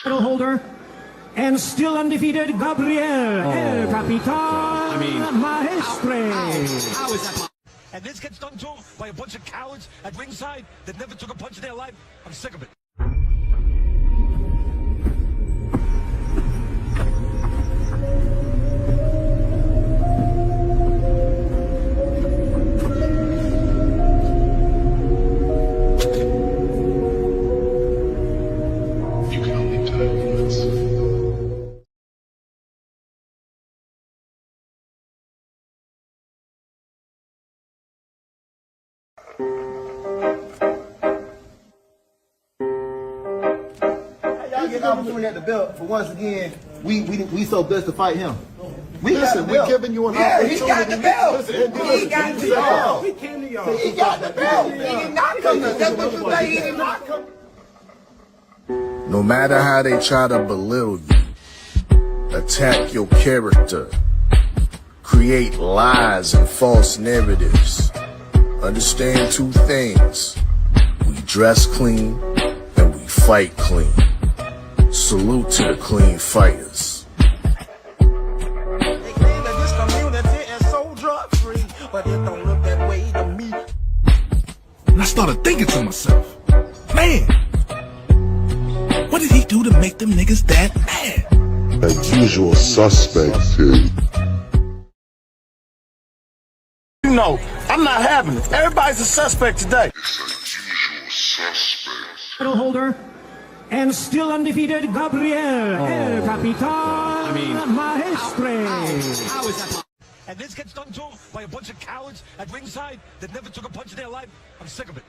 title holder and still undefeated Gabriel El Capitan Maestre. How is that? And this gets done too by a bunch of cowards at ringside that never took a punch in their life. I'm sick of it. Opportunity at the belt, but once again, we so blessed to fight him. Listen, we're giving you an opportunity. He got the belt. He got the belt. He came to y'all. He got the belt. He did not come to. That's what you say. He did not come. No matter how they try to belittle you, attack your character, create lies and false narratives, understand two things. We dress clean and we fight clean. Salute to the clean fighters. They claim that this community is so drug-free, but it don't look that way to me. And I started thinking to myself, man, what did he do to make them niggas that mad? That usual suspect, kid. You know, I'm not having it. Everybody's a suspect today. Title holder and still undefeated Gabriel El Capitan Maestre. How is that? And this gets done too by a bunch of cowards at ringside that never took a punch in their life. I'm sick of it.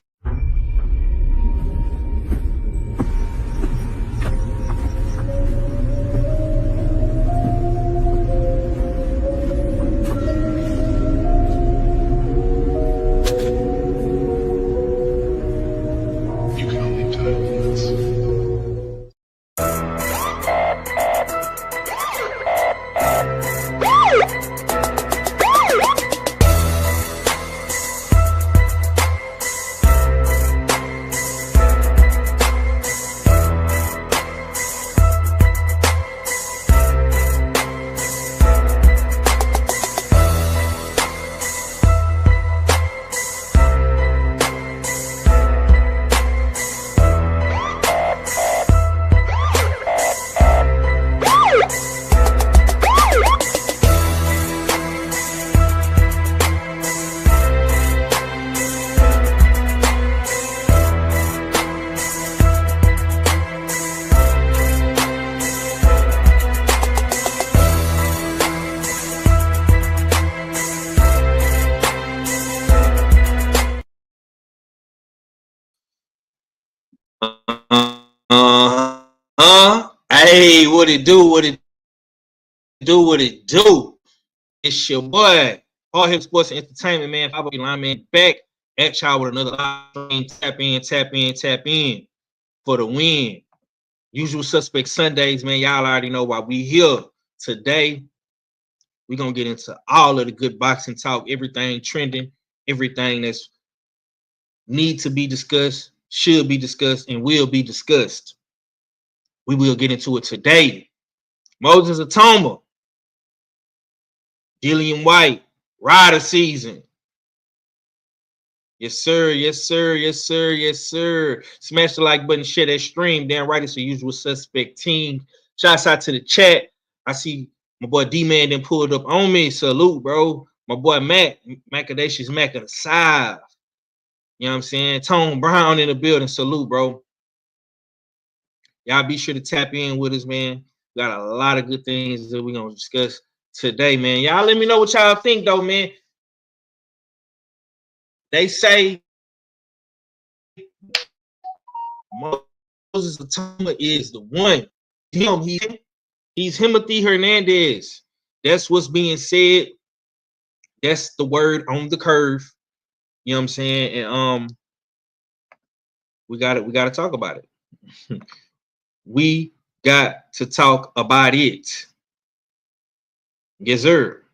Hey, what it do? What it do? What it do? It's your boy, All Hip Sports and Entertainment, man. 5 lineman back at y'all with another live stream. Tap in for the win. Usual Suspect Sundays, man. Y'all already know why we here today. We're gonna get into all of the good boxing talk, everything trending, everything that's need to be discussed, should be discussed, and will be discussed. We will get into it today. Moses Itauma, Dillian Whyte, Rider season. Yes, sir. Yes, sir. Yes, sir. Yes, sir. Smash the like button, share that stream. Damn right, it's the Usual Suspect team. Shouts out to the chat. I see my boy D-Man then pulled up on me. Salute, bro. My boy Mac, Macadacious Mac of the South. You know what I'm saying? Tone Brown in the building. Salute, bro. Y'all be sure to tap in with us, man. We got a lot of good things that we're going to discuss today, man. Y'all let me know what y'all think, though, man. They say Moses Itauma is the one. He's Timothy Hernandez. That's what's being said. That's the word on the curve. You know what I'm saying? And we got to talk about it. We got to talk about it. Yes, sir.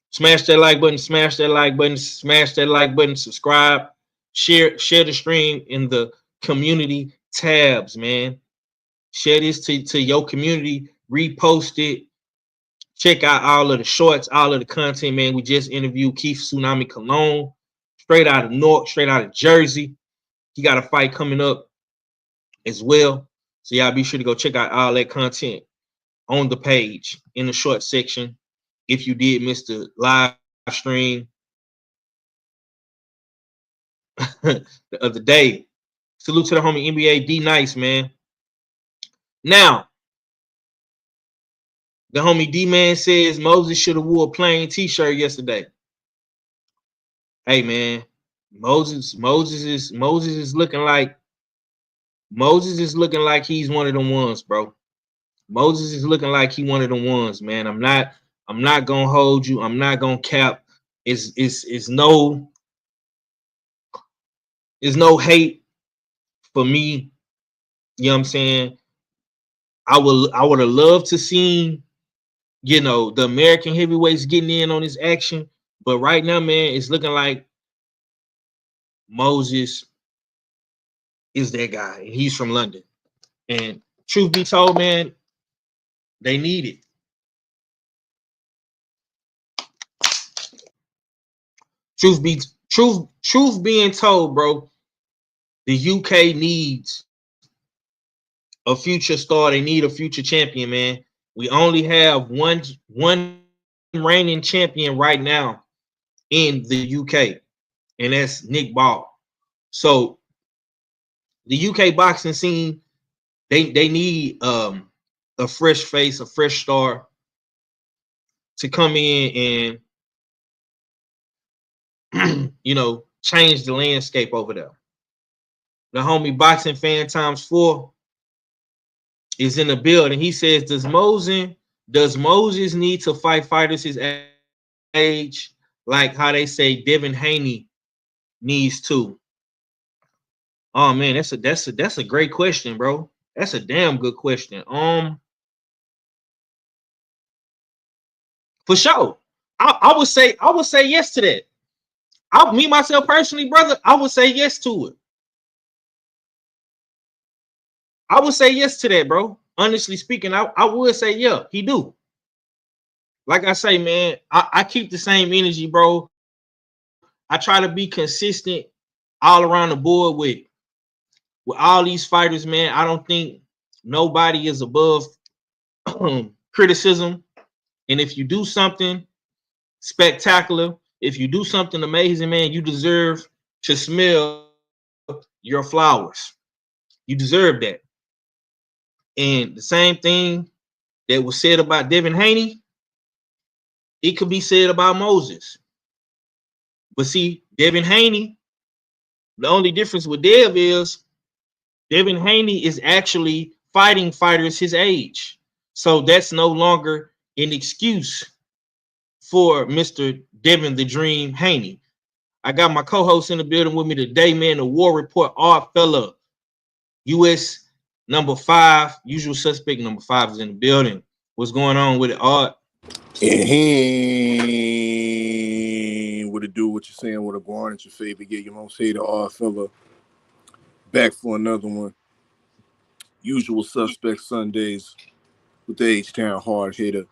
Smash that like button, smash that like button, smash that like button, subscribe, share the stream in the community tabs, man. Share this to your community. Repost it. Check out all of the shorts, all of the content, man. We just interviewed Keith Tsunami Cologne, straight out of North, straight out of Jersey. He got a fight coming up as well. So y'all be sure to go check out all that content on the page in the short section. If you did miss the live stream the other day. Salute to the homie NBA D Nice, man. Now, the homie D Man says Moses should have wore a plain t-shirt yesterday. Hey man, Moses is looking like he's one of them ones, bro. Moses is looking like he one of them ones, man. I'm not gonna hold you. I'm not gonna cap. It's no hate for me. You know what I'm saying? I would have loved to see, you know, the American heavyweights getting in on this action. But right now, man, it's looking like Moses is that guy. He's from London. And truth be told, man, they need it. Truth being told, bro, the UK needs a future star. They need a future champion, man. We only have one reigning champion right now in the UK, and that's Nick Ball. So the UK boxing scene, they need a fresh face, a fresh star to come in and you know, change the landscape over there. The homie Boxing Fan Times 4 is in the building. He says, does Moses need to fight fighters his age, like how they say Devin Haney needs to? Oh man, that's a great question, bro. That's a damn good question. For sure. I would say yes to that. Me myself personally, brother, I would say yes to it. I would say yes to that, bro. Honestly speaking, I would say yeah, he do. Like I say, man, I keep the same energy, bro. I try to be consistent all around the board with all these fighters, man. I don't think nobody is above criticism. And if you do something spectacular, if you do something amazing, man, you deserve to smell your flowers. You deserve that. And the same thing that was said about Devin Haney, it could be said about Moses. But see, Devin Haney, the only difference with Dev is Devin Haney is actually fighting fighters his age. So that's no longer an excuse for Mr. Devin the Dream Haney. I got my co-host in the building with me today, man. The War Report, Art Fella, US number 5, usual suspect number 5 is in the building. What's going on with it, Art? What it do, what you're saying, what a going at your favorite get your most hated Art Fella. Back for another one. Usual suspect Sundays with the H-Town hard hitter.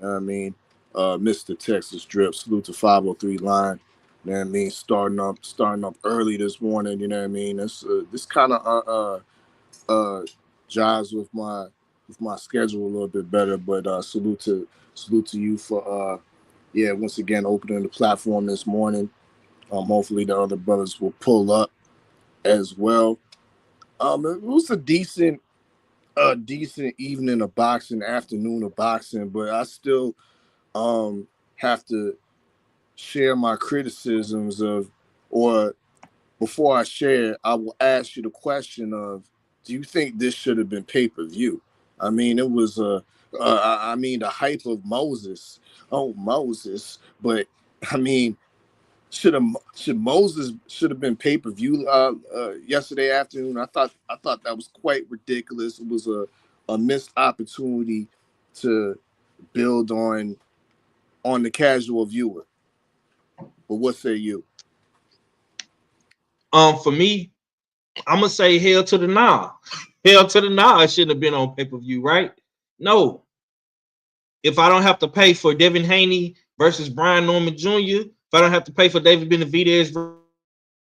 I mean, Mr. Texas Drip. Salute to 503 line. You know what I mean? Starting up early this morning. You know what I mean? This kind of jives with my schedule a little bit better. But salute to you for once again opening the platform this morning. Hopefully the other brothers will pull up as well. It was a decent evening of boxing, afternoon of boxing, but I still have to share my criticisms of, or before I share, I will ask you the question of, do you think this should have been pay-per-view? I mean, it was the hype of Moses. Oh, Moses. But I mean, Moses should have been pay-per-view yesterday afternoon. I thought that was quite ridiculous. It was a missed opportunity to build on the casual viewer. But what say you? For me, I'm gonna say hell to the nah. Hell to the nah. It shouldn't have been on pay-per-view, right? No. If I don't have to pay for Devin Haney versus Brian Norman Jr., if I don't have to pay for David Benavidez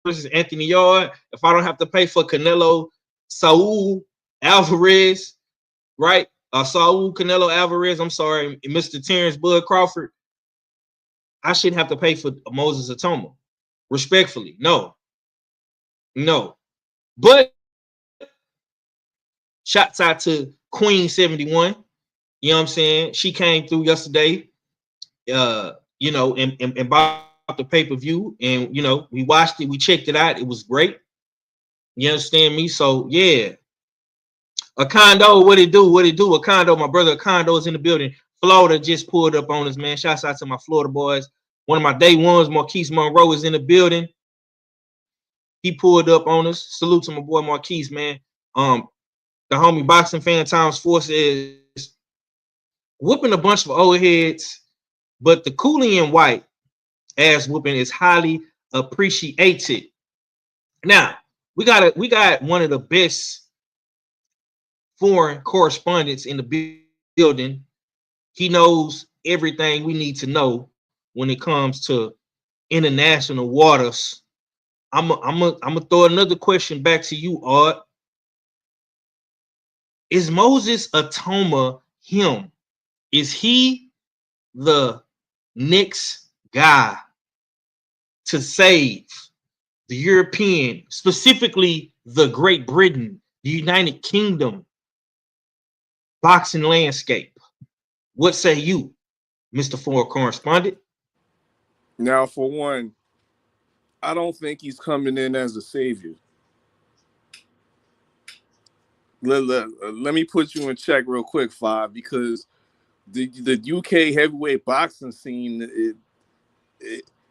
versus Anthony Yard, if I don't have to pay for Canelo Saul Alvarez, right? Saul Canelo Alvarez, I'm sorry, Mr. Terrence Bud Crawford, I shouldn't have to pay for Moses Itauma. Respectfully, no. But shouts out to Queen 71. You know what I'm saying? She came through yesterday, and bought the pay-per-view, and we watched it, we checked it out. It was great. You understand me? So yeah. Acondo, what it do? Acondo, my brother Acondo is in the building. Florida just pulled up on us, man. Shouts out to my Florida boys. One of my day ones, Marquise Monroe, is in the building. He pulled up on us. Salute to my boy Marquise, man. The homie Boxing Fan Times 4 says whooping a bunch of old heads, but the Dillian Whyte ass whooping is highly appreciated. Now, we got one of the best foreign correspondents in the building. He knows everything we need to know when it comes to international waters. I'm gonna throw another question back to you, Art. Is Moses Itauma him? Is he the next guy to save the European, specifically the Great Britain, the United Kingdom boxing landscape? What say you, Mr. Foreign Correspondent? Now, for one, I don't think he's coming in as a savior. Let me put you in check real quick, Five, because the UK heavyweight boxing scene,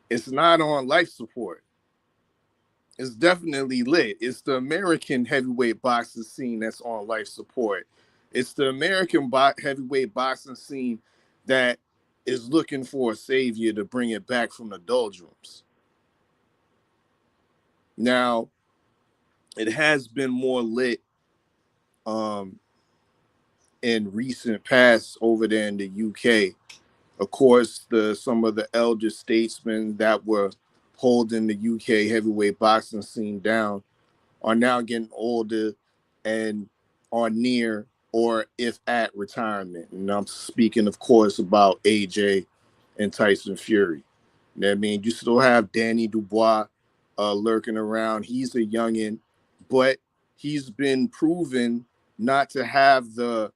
it's not on life support. It's definitely lit. It's the American heavyweight boxing scene that's on life support. It's the American heavyweight boxing scene that is looking for a savior to bring it back from the doldrums. Now, it has been more lit in recent past over there in the UK. Of course, some of the elder statesmen that were holding the UK heavyweight boxing scene down are now getting older and are near or if at retirement. And I'm speaking, of course, about AJ and Tyson Fury. You know what I mean? You still have Danny Dubois lurking around. He's a youngin', but he's been proven not to have that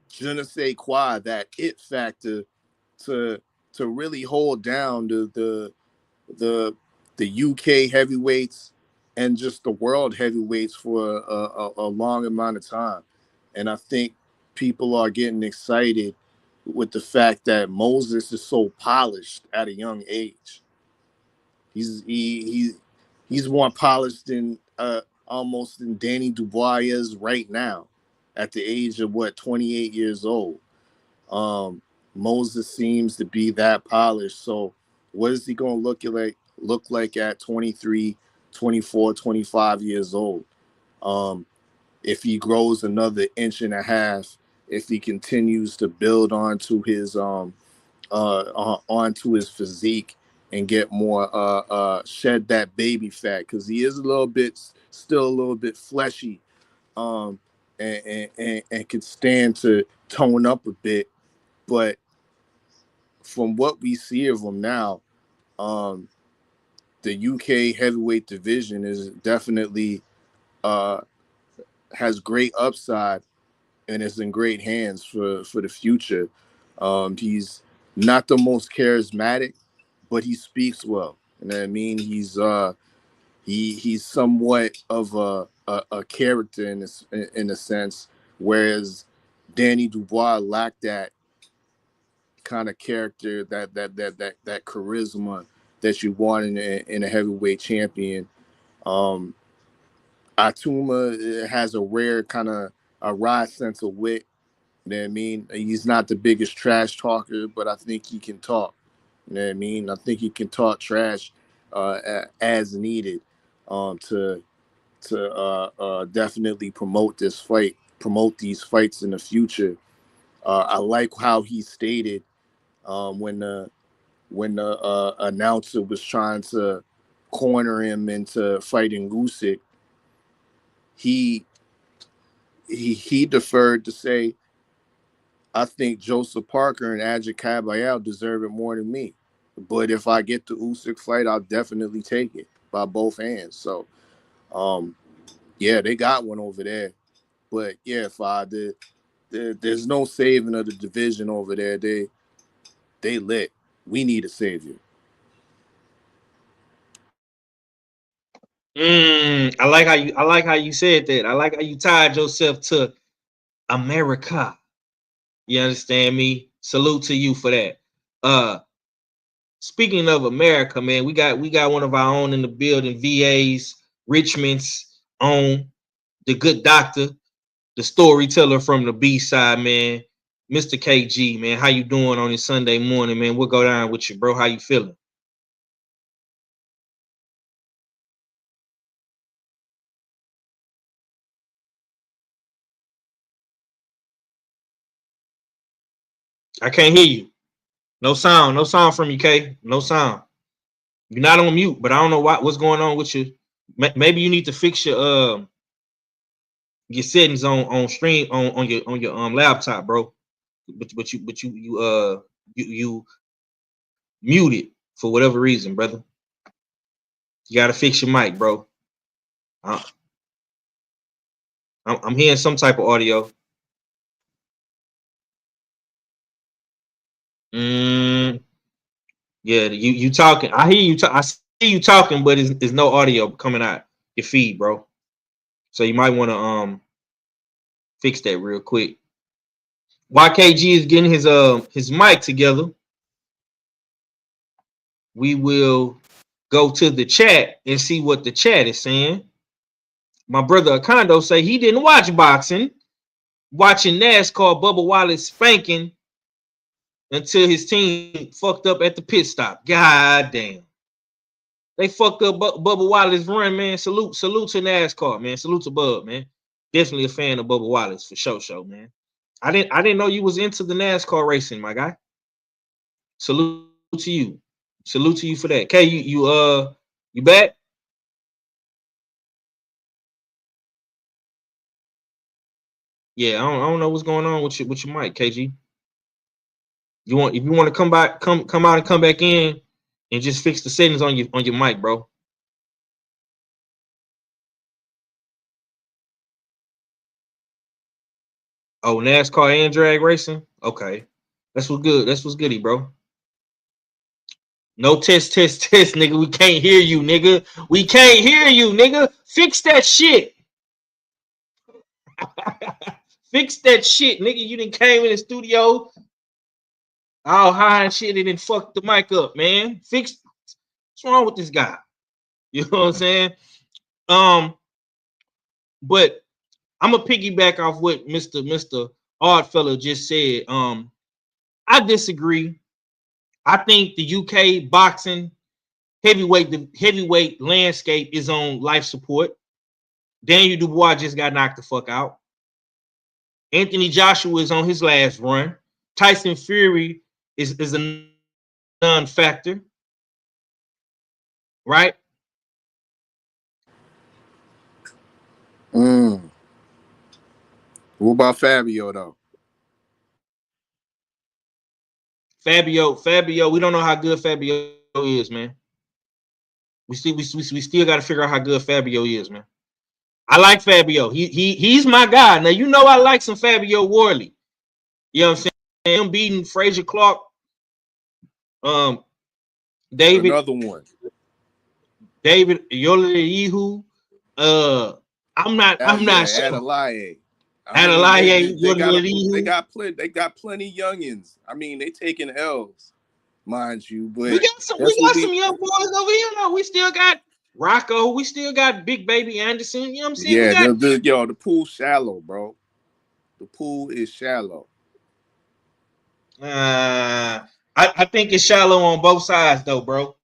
je ne sais quoi, that it factor to really hold down the UK heavyweights and just the world heavyweights for a long amount of time. And I think people are getting excited with the fact that Moses is so polished at a young age. He's more polished than almost than Danny Dubois is right now at the age of 28 years old. Moses seems to be that polished. So what is he going to look like at 23, 24, 25 years old? If he grows another inch and a half, if he continues to build onto his physique and get more shed that baby fat, because he is still a little bit fleshy, and can stand to tone up a bit. But from what we see of him now, the UK heavyweight division is definitely has great upside and is in great hands for the future. He's not the most charismatic, but he speaks well. You know what I mean? He's somewhat of a character in a sense, whereas Danny Dubois lacked that kind of character, that charisma that you want in a heavyweight champion. Itauma has a rare kind of a wry sense of wit. You know what I mean? He's not the biggest trash talker, but I think he can talk. You know what I mean? I think he can talk trash as needed. to definitely promote these fights in the future. I like how he stated when the announcer was trying to corner him into fighting Usyk, he deferred to say, I think Joseph Parker and Adja Kabayel deserve it more than me. But if I get the Usyk fight, I'll definitely take it by both hands. So, yeah, they got one over there. But yeah, there's no saving of the division over there. They lit. We need a savior. I like how you said that. I like how you tied yourself to America. You understand me? Salute to you for that. Speaking of America, man, we got one of our own in the building, VA's Richmond's own, the good doctor, the storyteller from the B side, man, Mr. KG, man. How you doing on this Sunday morning, man? We'll go down with you, bro. How you feeling? I can't hear you. No sound from you, K. No sound. You're not on mute, but I don't know what's going on with you. Maybe you need to fix your settings on stream on your laptop, bro. But you muted for whatever reason, brother. You gotta fix your mic, bro. I'm hearing some type of audio. Yeah, you talking. I hear you. I see you talking, but there's no audio coming out your feed, bro. So you might want to fix that real quick. YKG is getting his mic together. We will go to the chat and see what the chat is saying. My brother Acondo say he didn't watch boxing, watching NASCAR, Bubba Wallace spanking until his team fucked up at the pit stop. God damn. They fucked up Bubba Wallace run, man. Salute to NASCAR, man. Salute to Bub, man. Definitely a fan of Bubba Wallace for sure, man. I didn't know you was into the NASCAR racing, my guy. Salute to you. Salute to you for that. Kay, you back? Yeah, I don't know what's going on with your mic, KG. If you want to come out and come back in and just fix the settings on your mic, bro. Oh, NASCAR and drag racing? Okay. That's what's good. That's what's goody, bro. No test, nigga. We can't hear you, nigga. We can't hear you, nigga. Fix that shit. Fix that shit, nigga. You done came in the studio all high and shit and then fucked the mic up, man. What's wrong with this guy? You know what I'm saying? But I'm gonna piggyback off what Mr. Oddfellow just said. I disagree. I think the UK boxing heavyweight landscape is on life support. Daniel Dubois just got knocked the fuck out. Anthony Joshua is on his last run. Tyson Fury is a non-factor, right? What about Fabio though? Fabio, we don't know how good Fabio is, man. We still got to figure out how good Fabio is, man. I like Fabio. He's my guy. Now you know I like some Fabio Worley. You know what I'm saying? Him beating Frazier Clark, David, another one. David Yolihu. I'm not sure. Adelaide. They got plenty youngins. I mean, they taking L's, mind you. But we got some young boys over here. No, we still got Rocco. We still got Big Baby Anderson. You know what I'm saying? Yeah, the pool's shallow, bro. The pool is shallow. I think it's shallow on both sides, though, bro.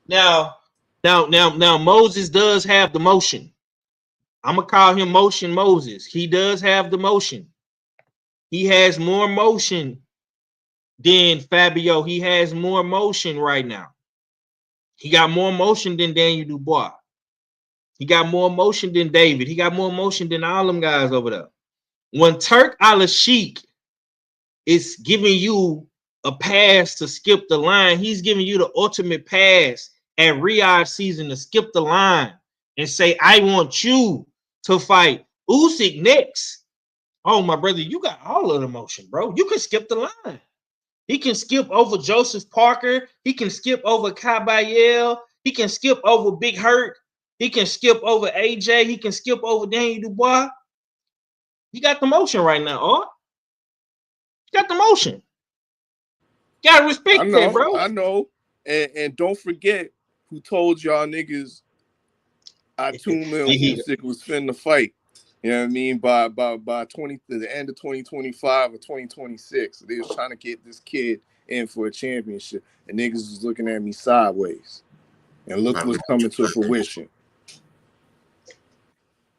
Now, now, Moses does have the motion. I'm gonna call him Motion Moses. He does have the motion. He has more motion than Fabio. He has more motion right now. He got more motion than Daniel Dubois. He got more motion than David. He got more motion than all them guys over there. When Turk Al-Sheikh is giving you a pass to skip the line, he's giving you the ultimate pass at Riyadh season to skip the line and say, I want you to fight Usyk next. Oh, my brother, you got all of the motion, bro. You can skip the line. He can skip over Joseph Parker. He can skip over Kabayel. He can skip over Big Hurt. He can skip over AJ. He can skip over Daniel Dubois. You got the motion right now, Art. You got the motion. You gotta respect that, bro. I know. And don't forget who told y'all niggas Itauma and Usyk was finna fight. You know what I mean? By the end of 2025 or 2026. They was trying to get this kid in for a championship. And niggas was looking at me sideways. And look what's coming to fruition.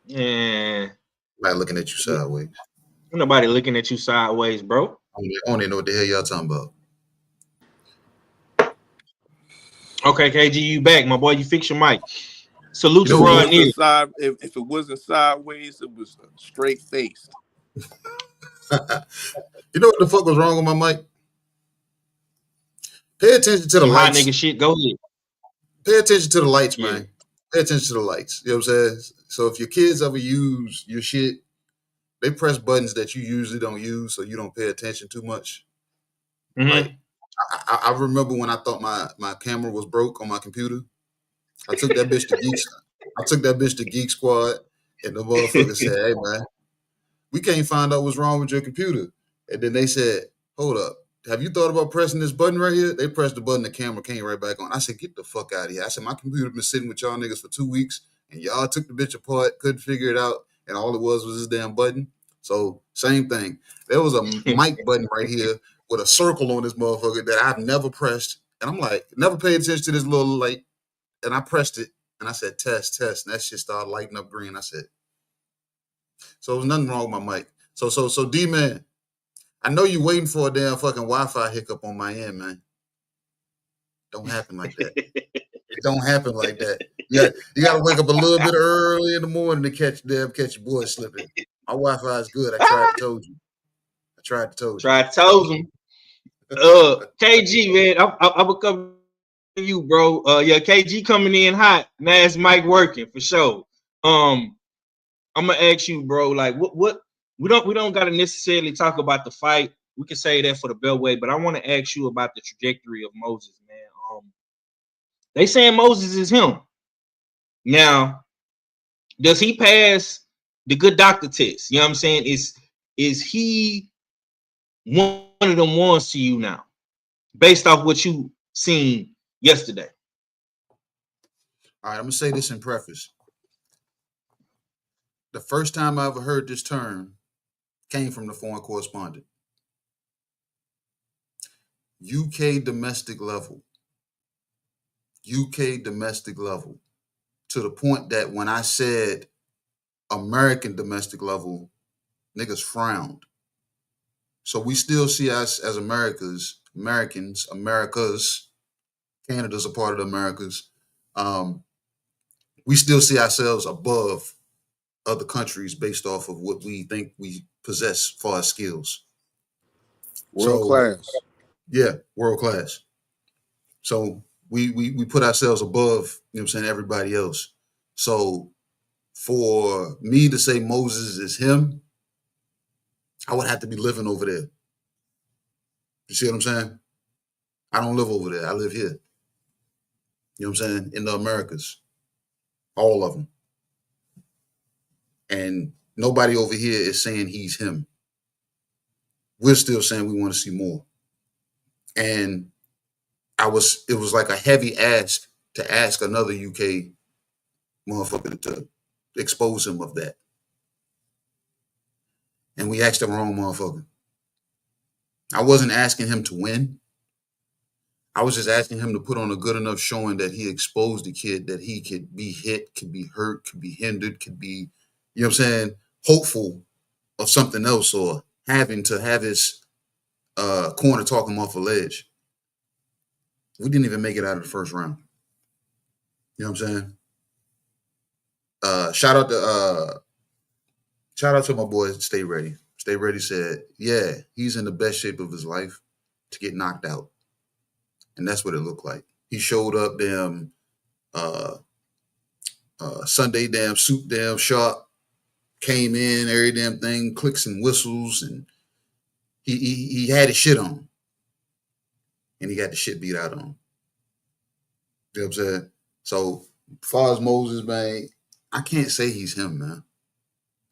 Yeah. Nobody looking at you sideways. Nobody looking at you sideways, bro. I don't even know what the hell y'all talking about. Okay, KG, you back, my boy. You fix your mic. Salute to Ron. if it wasn't sideways, it was straight faced. You know what the fuck was wrong with my mic? Pay attention to the lights. Hot nigga shit, go ahead. Pay attention to the lights, man. Pay attention to the lights. You know what I'm saying? So if your kids ever use your shit, they press buttons that you usually don't use, so you don't pay attention too much. Mm-hmm. Like, I remember when I thought my camera was broke on my computer. I took that bitch to Geek Squad, and the motherfucker said, "Hey man, we can't find out what's wrong with your computer." And then they said, "Hold up, have you thought about pressing this button right here?" They pressed the button, the camera came right back on. I said, "Get the fuck out of here!" I said, "My computer been sitting with y'all niggas for 2 weeks, and y'all took the bitch apart, couldn't figure it out, and all it was this damn button." So same thing. There was a mic button right here with a circle on this motherfucker that I've never pressed, and I'm like, never paid attention to this little light. And I pressed it, and I said, test, and that shit started lighting up green. I said, so there was nothing wrong with my mic. So D-Man, I know you waiting for a damn fucking Wi-Fi hiccup on my end, man. Don't happen like that. It don't happen like that. Yeah, you got to wake up a little bit early in the morning to catch your boy slipping. My Wi-Fi is good. I tried to told you. KG, man, I'm gonna come you, bro. Yeah, KG coming in hot. Nas mic working for sure. I'm gonna ask you, bro. Like, what? We don't gotta necessarily talk about the fight. We can say that for the beltway, but I want to ask you about the trajectory of Moses, man. They saying Moses is him. Now, does he pass the good doctor test? You know what I'm saying? Is he one of them ones to you now, based off what you seen yesterday? All right, I'm gonna say this in preface. The first time I ever heard this term came from the foreign correspondent. UK domestic level, to the point that when I said American domestic level, niggas frowned. So we still see us as Americans, Canada's a part of the Americas. We still see ourselves above other countries based off of what we think we possess for our skills. World class. Yeah, world class. So we put ourselves above, you know what I'm saying, everybody else. So for me to say Moses is him, I would have to be living over there. You see what I'm saying? I don't live over there. I live here. You know what I'm saying? In the Americas. All of them. And nobody over here is saying he's him. We're still saying we want to see more. And it was like a heavy ask to ask another UK motherfucker to expose him of that. And we asked the wrong motherfucker. I wasn't asking him to win. I was just asking him to put on a good enough showing that he exposed the kid, that he could be hit, could be hurt, could be hindered, could be, you know what I'm saying, hopeful of something else, or having to have his corner talk him off a ledge. We didn't even make it out of the first round. You know what I'm saying? Shout out to my boy Stay Ready. Stay Ready said, yeah, he's in the best shape of his life to get knocked out. And that's what it looked like. He showed up damn Sunday damn suit damn sharp, came in, every damn thing, clicks and whistles, and he had his shit on. And he got the shit beat out on him. You know what I'm saying? So as far as Moses, man, I can't say he's him, man.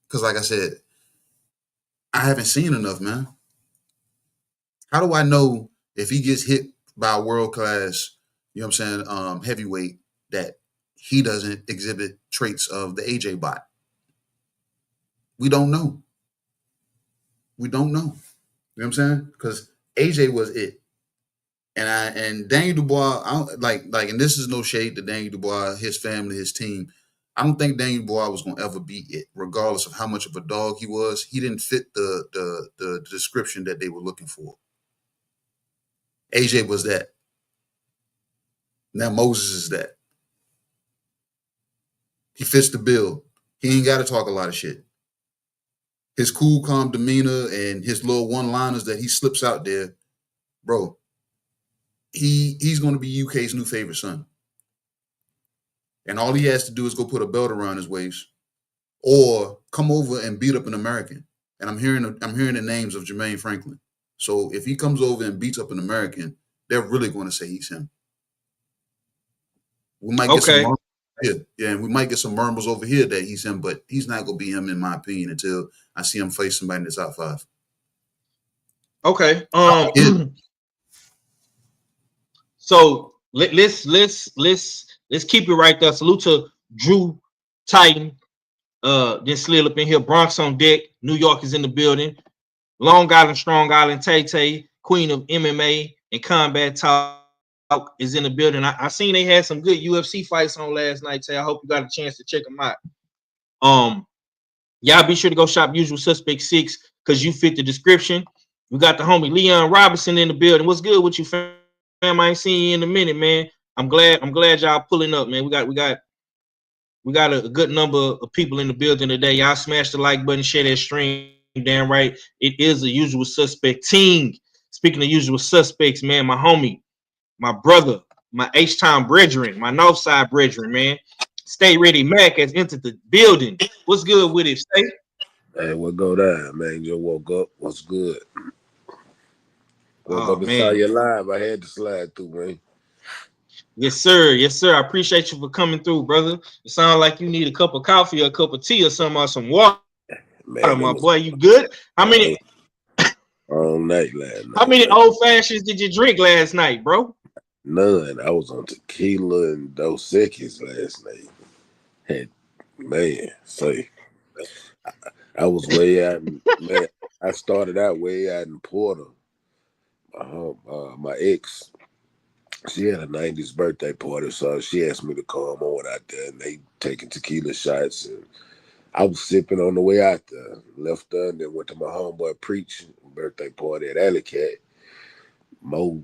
Because like I said, I haven't seen enough, man. How do I know if he gets hit by a world-class, you know what I'm saying, heavyweight, that he doesn't exhibit traits of the AJ bot? We don't know. We don't know. You know what I'm saying? Because AJ was it. And Daniel Dubois, I don't, like, and this is no shade to Daniel Dubois, his family, his team. I don't think Daniel Dubois was gonna ever be it, regardless of how much of a dog he was. He didn't fit the description that they were looking for. AJ was that. Now Moses is that. He fits the bill. He ain't got to talk a lot of shit. His cool, calm demeanor and his little one-liners that he slips out there, bro. He's going to be UK's new favorite son. And all he has to do is go put a belt around his waist or come over and beat up an American. And I'm hearing the names of Jermaine Franklin. So if he comes over and beats up an American, they're really going to say he's him. We might get some murmurs here. Yeah, and we might get some murmurs over here that he's him, but he's not going to be him, in my opinion, until I see him face somebody in the top 5. Okay. So let's keep it right there. Salute to Drew Titan. Then slid up in here. Bronx on deck. New York is in the building. Long Island, Strong Island, Tay, Queen of MMA and Combat Talk is in the building. I seen they had some good UFC fights on last night, Tay. I hope you got a chance to check them out. Y'all be sure to go shop Usual Suspect 6 because you fit the description. We got the homie Leon Robinson in the building. What's good with you, fam? I ain't seen you in a minute, man. I'm glad y'all pulling up, man. We got a good number of people in the building today. Y'all smash the like button, share that stream. Damn right. It is a Usual Suspect team. Speaking of Usual Suspects, man, my homie, my brother, my H-Town brethren, my Northside brethren, man. Stay Ready Mac has entered the building. What's good with it, Stay? Hey, what go down, man? Just woke up. What's good? Woke up and saw you live. I had to slide through, man. Yes, sir. Yes, sir. I appreciate you for coming through, brother. It sounds like you need a cup of coffee or a cup of tea or some water. Man, my boy, you good? How many? All night last night. How many old fashions did you drink last night, bro? None. I was on tequila and Dos Equis last night. I was way out. Man, I started out way out in Porter. My ex, she had a 90s birthday party, so she asked me to come on out there, and they taking tequila shots, and I was sipping on the way out there. Left there, and then went to my homeboy Preach birthday party at Alley Cat. More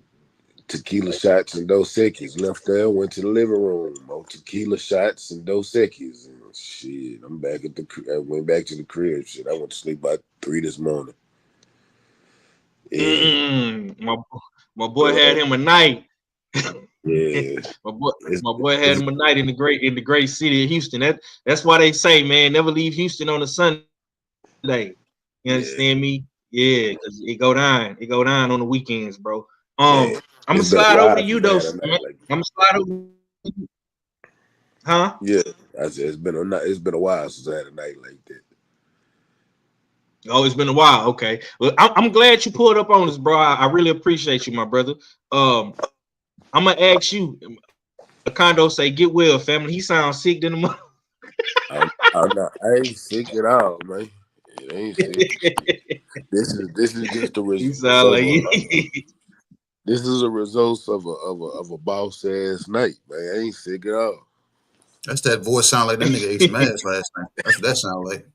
tequila shots and Dos Equis. Left there, went to the living room. More tequila shots and Dos Equis. And shit, I'm back at I went back to the crib. Shit, I went to sleep by 3 this morning. Yeah. My boy had him a night. Yeah. my boy had him a night in the great city of Houston. That's why they say, man, never leave Houston on a Sunday. You understand me? Yeah, because it go down on the weekends, bro. I'm gonna slide over to you though. I'm gonna slide over. Huh? Yeah, I said it's been a while since I had a night like that. Oh, it's been a while. Okay. Well, I'm glad you pulled up on us, bro. I really appreciate you, my brother. I'm gonna ask you. Condo say, "Get well, family." He sounds sick in the month. I ain't sick at all, man. It ain't sick. This is just the result. This is a result of a boss ass night, man. I ain't sick at all. That's that voice sound like that nigga ate some ass last night. That's what that sound like.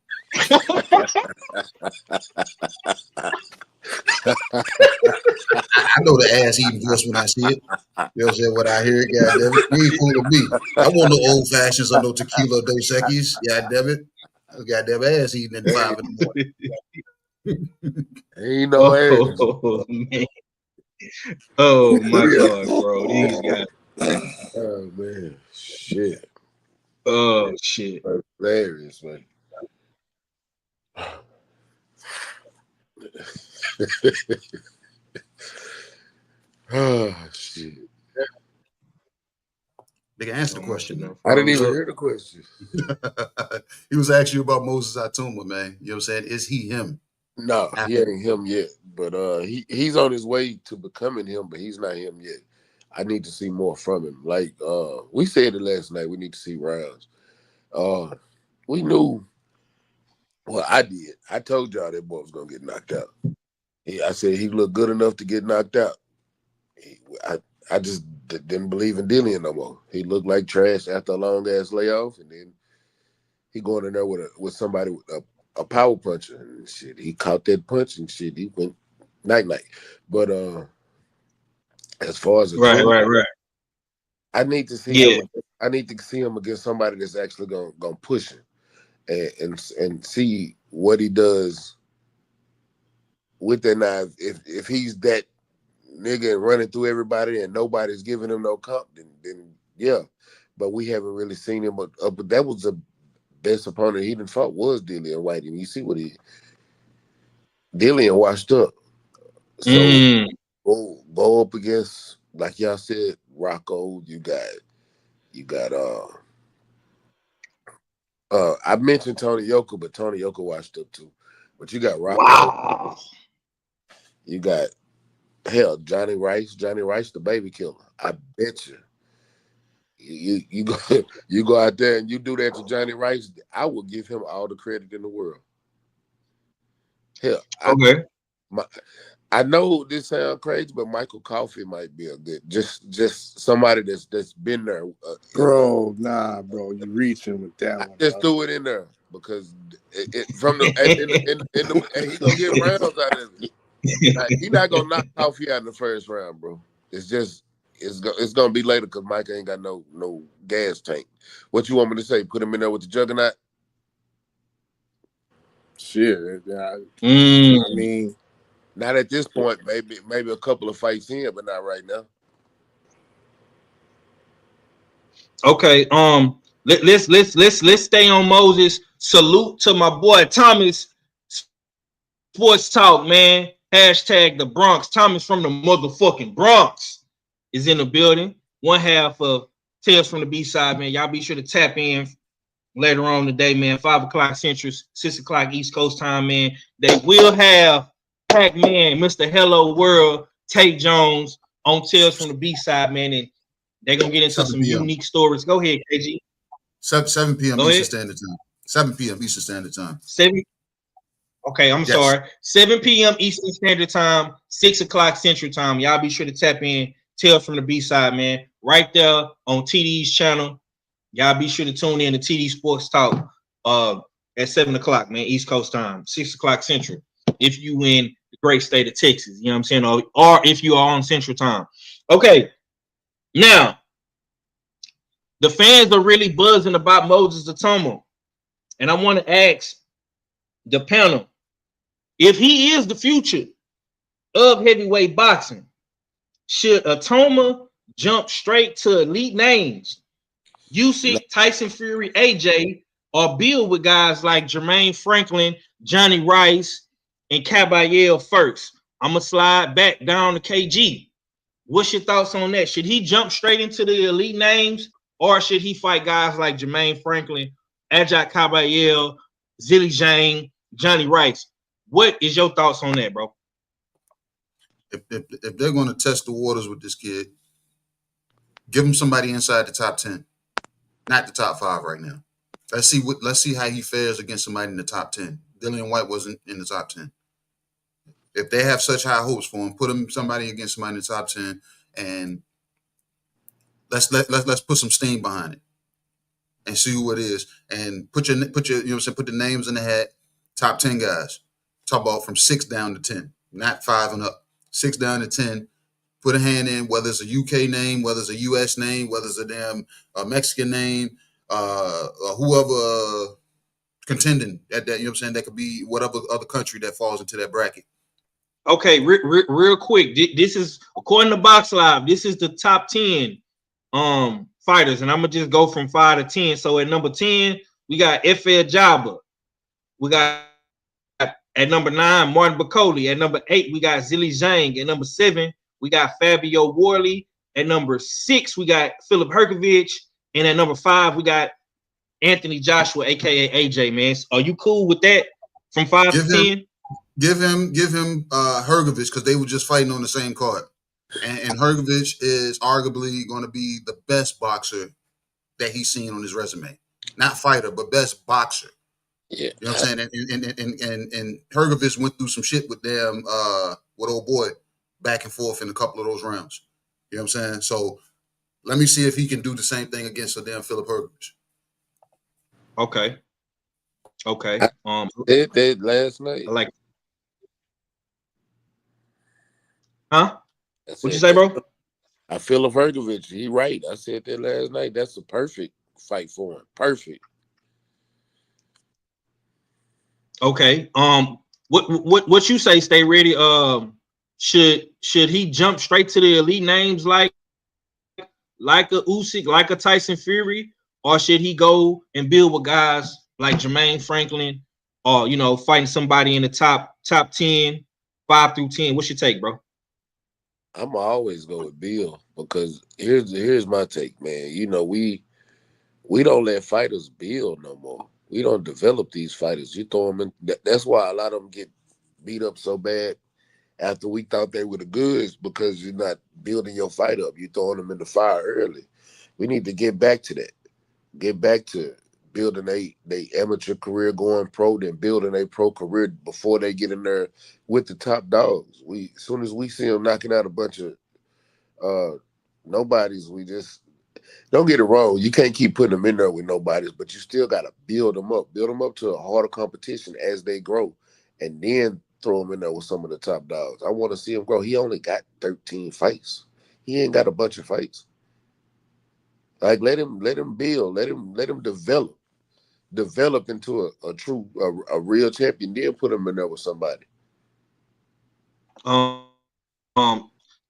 I know the ass eating voice when I see it. You know what I'm saying? When I hear it, goddamn it. You ain't fooling me. I want no old fashions or no tequila Dos Equis. Goddamn it. Goddamn ass eating at 5 in the morning. Ain't no ass. Oh, man. Oh my God, bro. These guys. Oh man. Shit. Oh shit. Hilarious, man. Oh shit. They can answer the question though. I didn't even hear the question. He was asking you about Moses Itauma, man. You know what I'm saying? Is he him? No, he ain't him yet. But he's on his way to becoming him, but he's not him yet. I need to see more from him. Like we said it last night, we need to see rounds. We knew. Well, I did. I told y'all that boy was gonna get knocked out. I said he looked good enough to get knocked out. I just didn't believe in Dillian no more. He looked like trash after a long ass layoff, and then he going in there with somebody with a power puncher and shit. He caught that punch and shit. He went night. But as far as right. I need to see him. I need to see him against somebody that's actually gonna push him and see what he does with that knife. If he's that nigga running through everybody and nobody's giving him no comp, then yeah. But we haven't really seen him up. But that was the best opponent he done fought was Dillian Whyte, and you see what Dillian washed up. So go up against, like y'all said, Rocco. You got I mentioned Tony Yoka, but Tony Yoka washed up too. But you got Rocco. Wow. You got Johnny Rice, the baby killer. I bet you. You go out there and you do that to Johnny Rice, I will give him all the credit in the world. Hell, okay. I know this sounds crazy, but Michael Coffey might be a good, just somebody that's been there. Bro, bro, you reaching with that one. Just threw it in there because from the and he gonna get rounds out of it. Like, he not gonna knock Coffey out in the first round, bro. It's just it's gonna be later because Mike ain't got no gas tank. What you want me to say? Put him in there with the juggernaut? Shit, I mean, not at this point. Maybe a couple of fights in, but not right now. Okay. Let's stay on Moses. Salute to my boy Thomas. Sports Talk, man. Hashtag the Bronx. Thomas from the motherfucking Bronx is in the building. One half of Tales from the B-Side, man. Y'all be sure to tap in later on today, man. 5 o'clock Central, 6 o'clock East Coast time, man. They will have Pac-Man, Mr. Hello World, Tate Jones on Tales from the B-Side, man. And they're going to get into some unique stories. Go ahead, KG. 7 p.m. Eastern Standard Time. 7 p.m. Eastern Standard Time. 7. Okay, I'm sorry. 7 p.m. Eastern Standard Time, 6 o'clock Central Time. Y'all be sure to tap in. Tales from the B-Side, man. Right there on TD's channel. Y'all be sure to tune in to TD Sports Talk at 7 o'clock, man, East Coast time, 6 o'clock Central. If you in the great state of Texas, you know what I'm saying? Or if you are on Central time. Okay. Now, the fans are really buzzing about Moses Itauma. And I want to ask the panel, if he is the future of heavyweight boxing, should Itauma jump straight to elite names? Usyk, Tyson Fury, AJ, or build with guys like Jermaine Franklin, Johnny Rice, and Caballero first? I'm going to slide back down to KG. What's your thoughts on that? Should he jump straight into the elite names, or should he fight guys like Jermaine Franklin, Ajak Caballero, Zilly Zhang, Johnny Rice? What is your thoughts on that, bro? If they're going to test the waters with this kid, give him somebody inside the top 10, not the top 5 right now. Let's see how he fares against somebody in the top 10. Dillian Whyte wasn't in the top 10. if they have such high hopes for him, put him somebody against somebody in the top 10, and let's put some steam behind it and see who it is, and put your you know what I'm saying, put the names in the hat. Top 10 guys. Talk about from 6 down to 10, not 5 and up. 6 down to 10. Put a hand in, whether it's a UK name, whether it's a US name, whether it's a damn Mexican name, whoever contending at that, you know what I'm saying? That could be whatever other country that falls into that bracket. Okay, real quick. This is, according to Box Live, this is the top 10 fighters, and I'm gonna just go from 5 to 10. So at number 10, we got Efe Ajagba. We got at number 9, Martin Bakoli. At number 8, we got Zhilei Zhang. At number 7, we got Fabio Worley. At number 6, we got Filip Hrgović. And at number 5, we got Anthony Joshua, aka AJ, man. Are you cool with that? From 5 to 10? Give him Hrgović, because they were just fighting on the same card. And Hrgović is arguably going to be the best boxer that he's seen on his resume. Not fighter, but best boxer. Yeah. You know what I'm saying? And Hrgović went through some shit with them, with old boy, back and forth in a couple of those rounds. You know what I'm saying? So let me see if he can do the same thing against a damn Filip Hrgović. Okay. Okay. I did that last night. I like. Huh? What'd you say, bro? I feel of Vergil. He right. I said that last night. That's a perfect fight for him. Perfect. Okay. What you say? Stay ready. Should he jump straight to the elite names like a Usyk, like a Tyson Fury, or should he go and build with guys like Jermaine Franklin, or fighting somebody in the top 10, 5 through 10? What's your take, bro? I'm always go with Bill, because here's my take, man. We don't let fighters build no more. We don't develop these fighters. You throw them in. That's why a lot of them get beat up so bad after we thought they were the goods, because you're not building your fight up. You're throwing them in the fire early. We need to get back to that. Get back to building they amateur career going pro, then building a pro career before they get in there with the top dogs. As soon as we see them knocking out a bunch of nobodies, we just don't get it wrong. You can't keep putting them in there with nobodies, but you still got to build them up to a harder competition as they grow, and then throw them in there with some of the top dogs. I want to see him grow. He only got 13 fights. He ain't got a bunch of fights. Like, let him build, let him develop into a true real champion. Then put him in there with somebody. The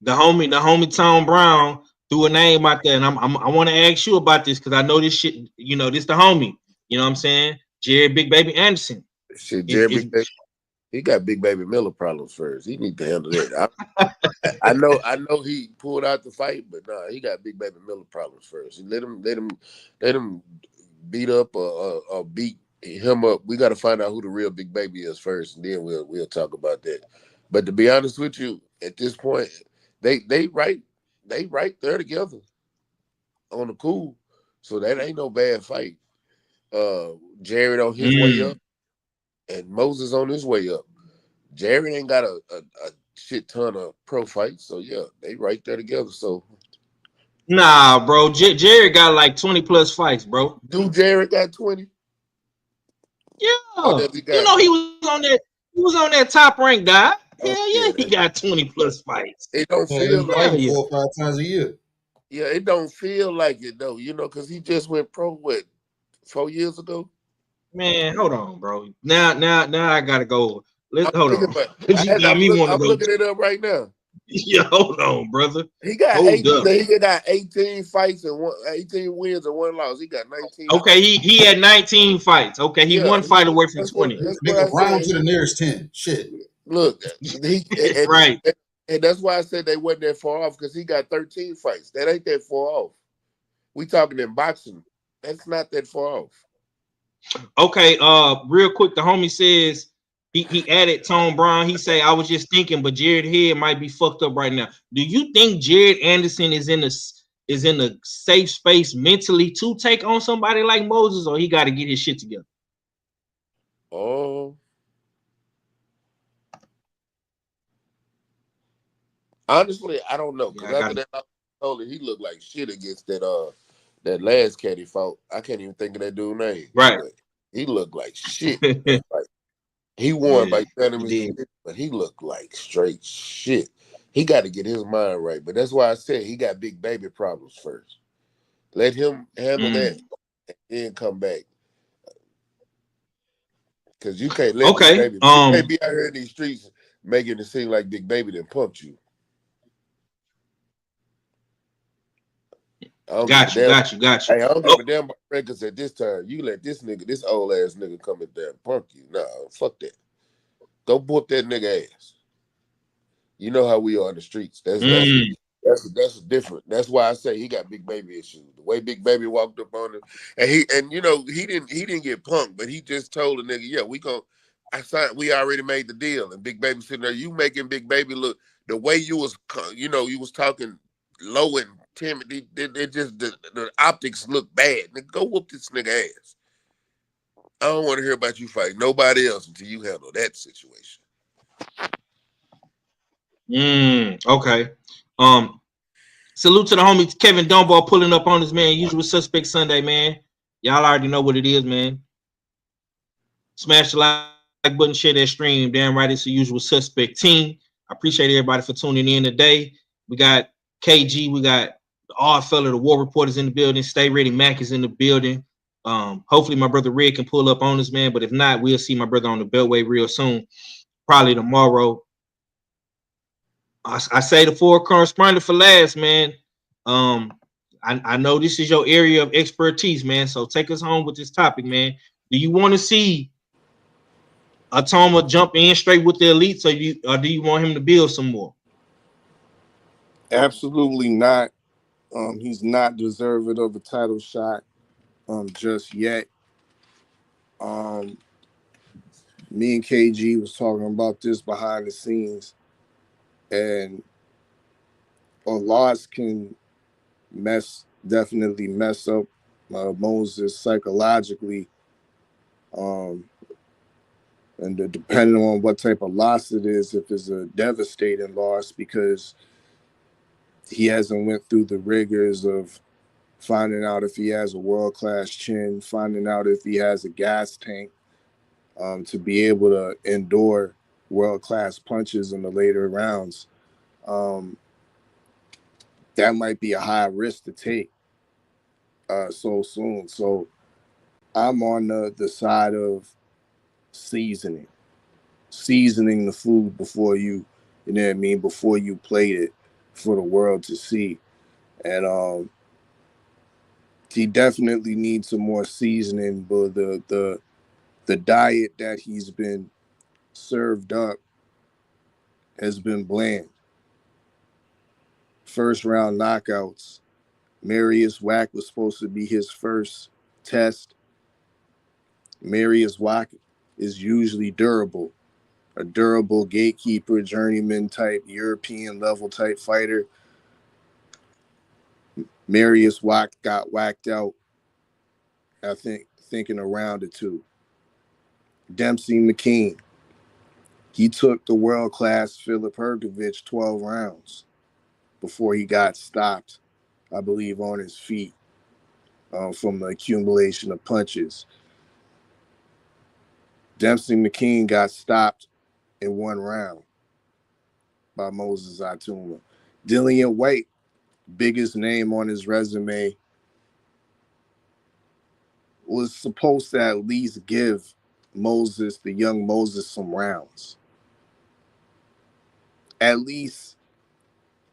homie Tom Brown threw a name out there, and I want to ask you about this, because I know this shit. This the homie. You know what I'm saying? Jared Big Baby Anderson. Shit, Jared Big Baby. He got Big Baby Miller problems first. He need to handle that. I know he pulled out the fight, but nah, he got Big Baby Miller problems first. Let him beat up or beat him up. We got to find out who the real Big Baby is first, and then we'll talk about that. But to be honest with you, at this point, they right there together on the cool. So that ain't no bad fight. Jared on his way up, and Moses on his way up. Jared ain't got a shit ton of pro fights, so yeah, they right there together. So nah, bro, Jared got like 20 plus fights, bro. Dude, Jared got 20. Yeah, he was on that top ranked guy. Hell yeah, he got 20 plus fights. It don't feel like 4 or 5 times a year. Yeah, it don't feel like it though, because he just went pro 4 years ago. Man, hold on, bro. Now I gotta go. Hold on. I'm looking it up right now. Yeah, hold on, brother. He got 18 fights and 18 wins and 1 loss. He got 19. Okay, he had 19 fights. Okay, he one fight away from 20. Make a round to the nearest 10. Shit. Look, right. And that's why I said they wasn't that far off, because he got 13 fights. That ain't that far off. We talking in boxing. That's not that far off. Okay, real quick, the homie says he added Tom Brown. He say, I was just thinking, but Jared head might be fucked up right now. Do you think Jared Anderson is in a safe space mentally to take on somebody like Moses, or he got to get his shit together? Oh, Honestly, I don't know because Yeah, I got after that, I told you he looked like shit against that last cat he fought. I can't even think of that dude's name, right. but he looked like shit. Yeah, Like he won by he unanimous, did. but he looked like straight shit. He got to get his mind right, but that's why I said he got big baby problems first. Let him handle that, Mm. and then come back. Because you can't let Big Okay. Baby. You can't be out here in these streets making it seem like Big Baby done pumped you. I don't give a Got you. damn. Got you. Got you. Hey, I don't give Oh, a damn about records at this time. You let this nigga, this old ass nigga come in there and punk you. Nah, fuck that. Go whoop that nigga ass. You know how we are in the streets. mm. That's different. That's why I say he got Big Baby issues. The way Big Baby walked up on him, and you know he didn't get punked, but he just told the nigga, yeah, we already made the deal. And Big Baby sitting there, you making Big Baby look the way you was, you was talking low and timid. It just the optics look bad. Nigga, go whoop this nigga ass. I don't want to hear about you fighting nobody else until you handle that situation. Okay. Um, Salute to the homie Kevin Dunbar pulling up on us, man. Usual Suspect Sunday, man. Y'all already know what it is, man. Smash the like button, share that stream. Damn right, it's the Usual Suspect team. I appreciate everybody for tuning in today. We got KG, we got the Odd Fella, the War Reporters in the building. Stay ready, Mac is in the building. Hopefully my brother Red can pull up on us, man. But if not, we'll see my brother on the Beltway real soon. Probably tomorrow. I say the four correspondent for last, man. I know this is your area of expertise, man. So take us home with this topic, man. Do you want to see Itauma jump in straight with the elites, or do you want him to build some more? Absolutely not. He's not deserving of a title shot just yet. Me and KG was talking about this behind the scenes, and a loss can definitely mess up Moses psychologically, and depending on what type of loss it is, if it's a devastating loss because he hasn't went through the rigors of finding out if he has a world-class chin, finding out if he has a gas tank, to be able to endure world-class punches in the later rounds. That might be a high risk to take so soon. So I'm on the side of seasoning the food before you know what I mean, before you plate it for the world to see. And he definitely needs some more seasoning, but the diet that he's been served up has been bland. First round knockouts. Marius Wack was supposed to be his first test. Marius Wack is usually durable, a durable gatekeeper, journeyman type, European level type fighter. Marius Wack got whacked out, I think in a round or two. Dempsey McKean, he took the world-class Philip Hergovich 12 rounds before he got stopped, I believe, on his feet from the accumulation of punches. Dempsey McKean got stopped in one round by Moses Itauma. Dillian Whyte, biggest name on his resume, was supposed to at least give the young Moses, some rounds. At least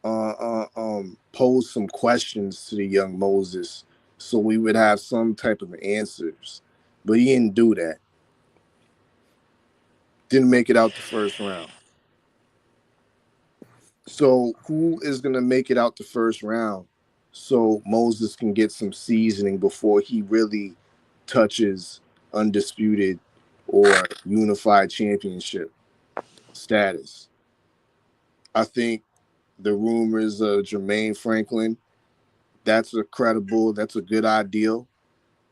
pose some questions to the young Moses so we would have some type of answers. But he didn't do that. Didn't make it out the first round. So who is going to make it out the first round so Moses can get some seasoning before he really touches undisputed or unified championship status? I think the rumors of Jermaine Franklin, that's a good ideal.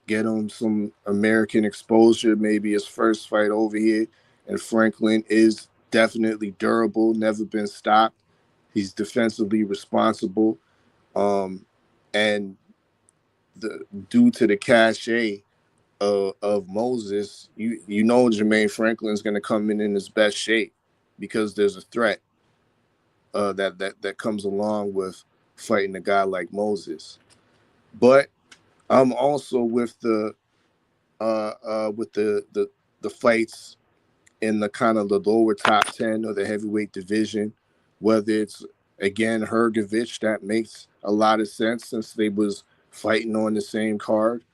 Get him some American exposure, maybe his first fight over here. And Franklin is definitely durable, never been stopped. He's defensively responsible, and due to the cachet of Moses, you know Jermaine Franklin's going to come in his best shape because there's a threat that comes along with fighting a guy like Moses. But I'm also with the fights in the kind of the lower top 10 of the heavyweight division, whether it's again Hergovich, that makes a lot of sense since they was fighting on the same card.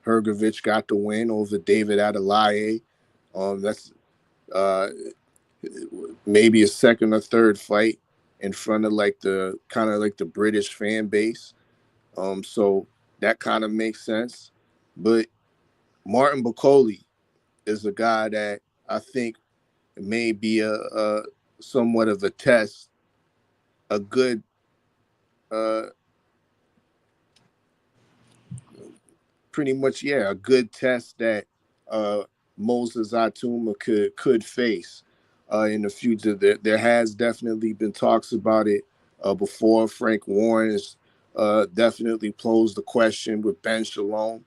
Hergovich got the win over David Adelaide. That's maybe a second or third fight in front of like the kind of like the British fan base. So that kind of makes sense. But Martin Bakole is a guy that I think may be a somewhat of a test, a good pretty much, yeah, a good test that Moses Itauma could face in the future. There has definitely been talks about it before. Frank Warren has definitely posed the question with Ben Shalom.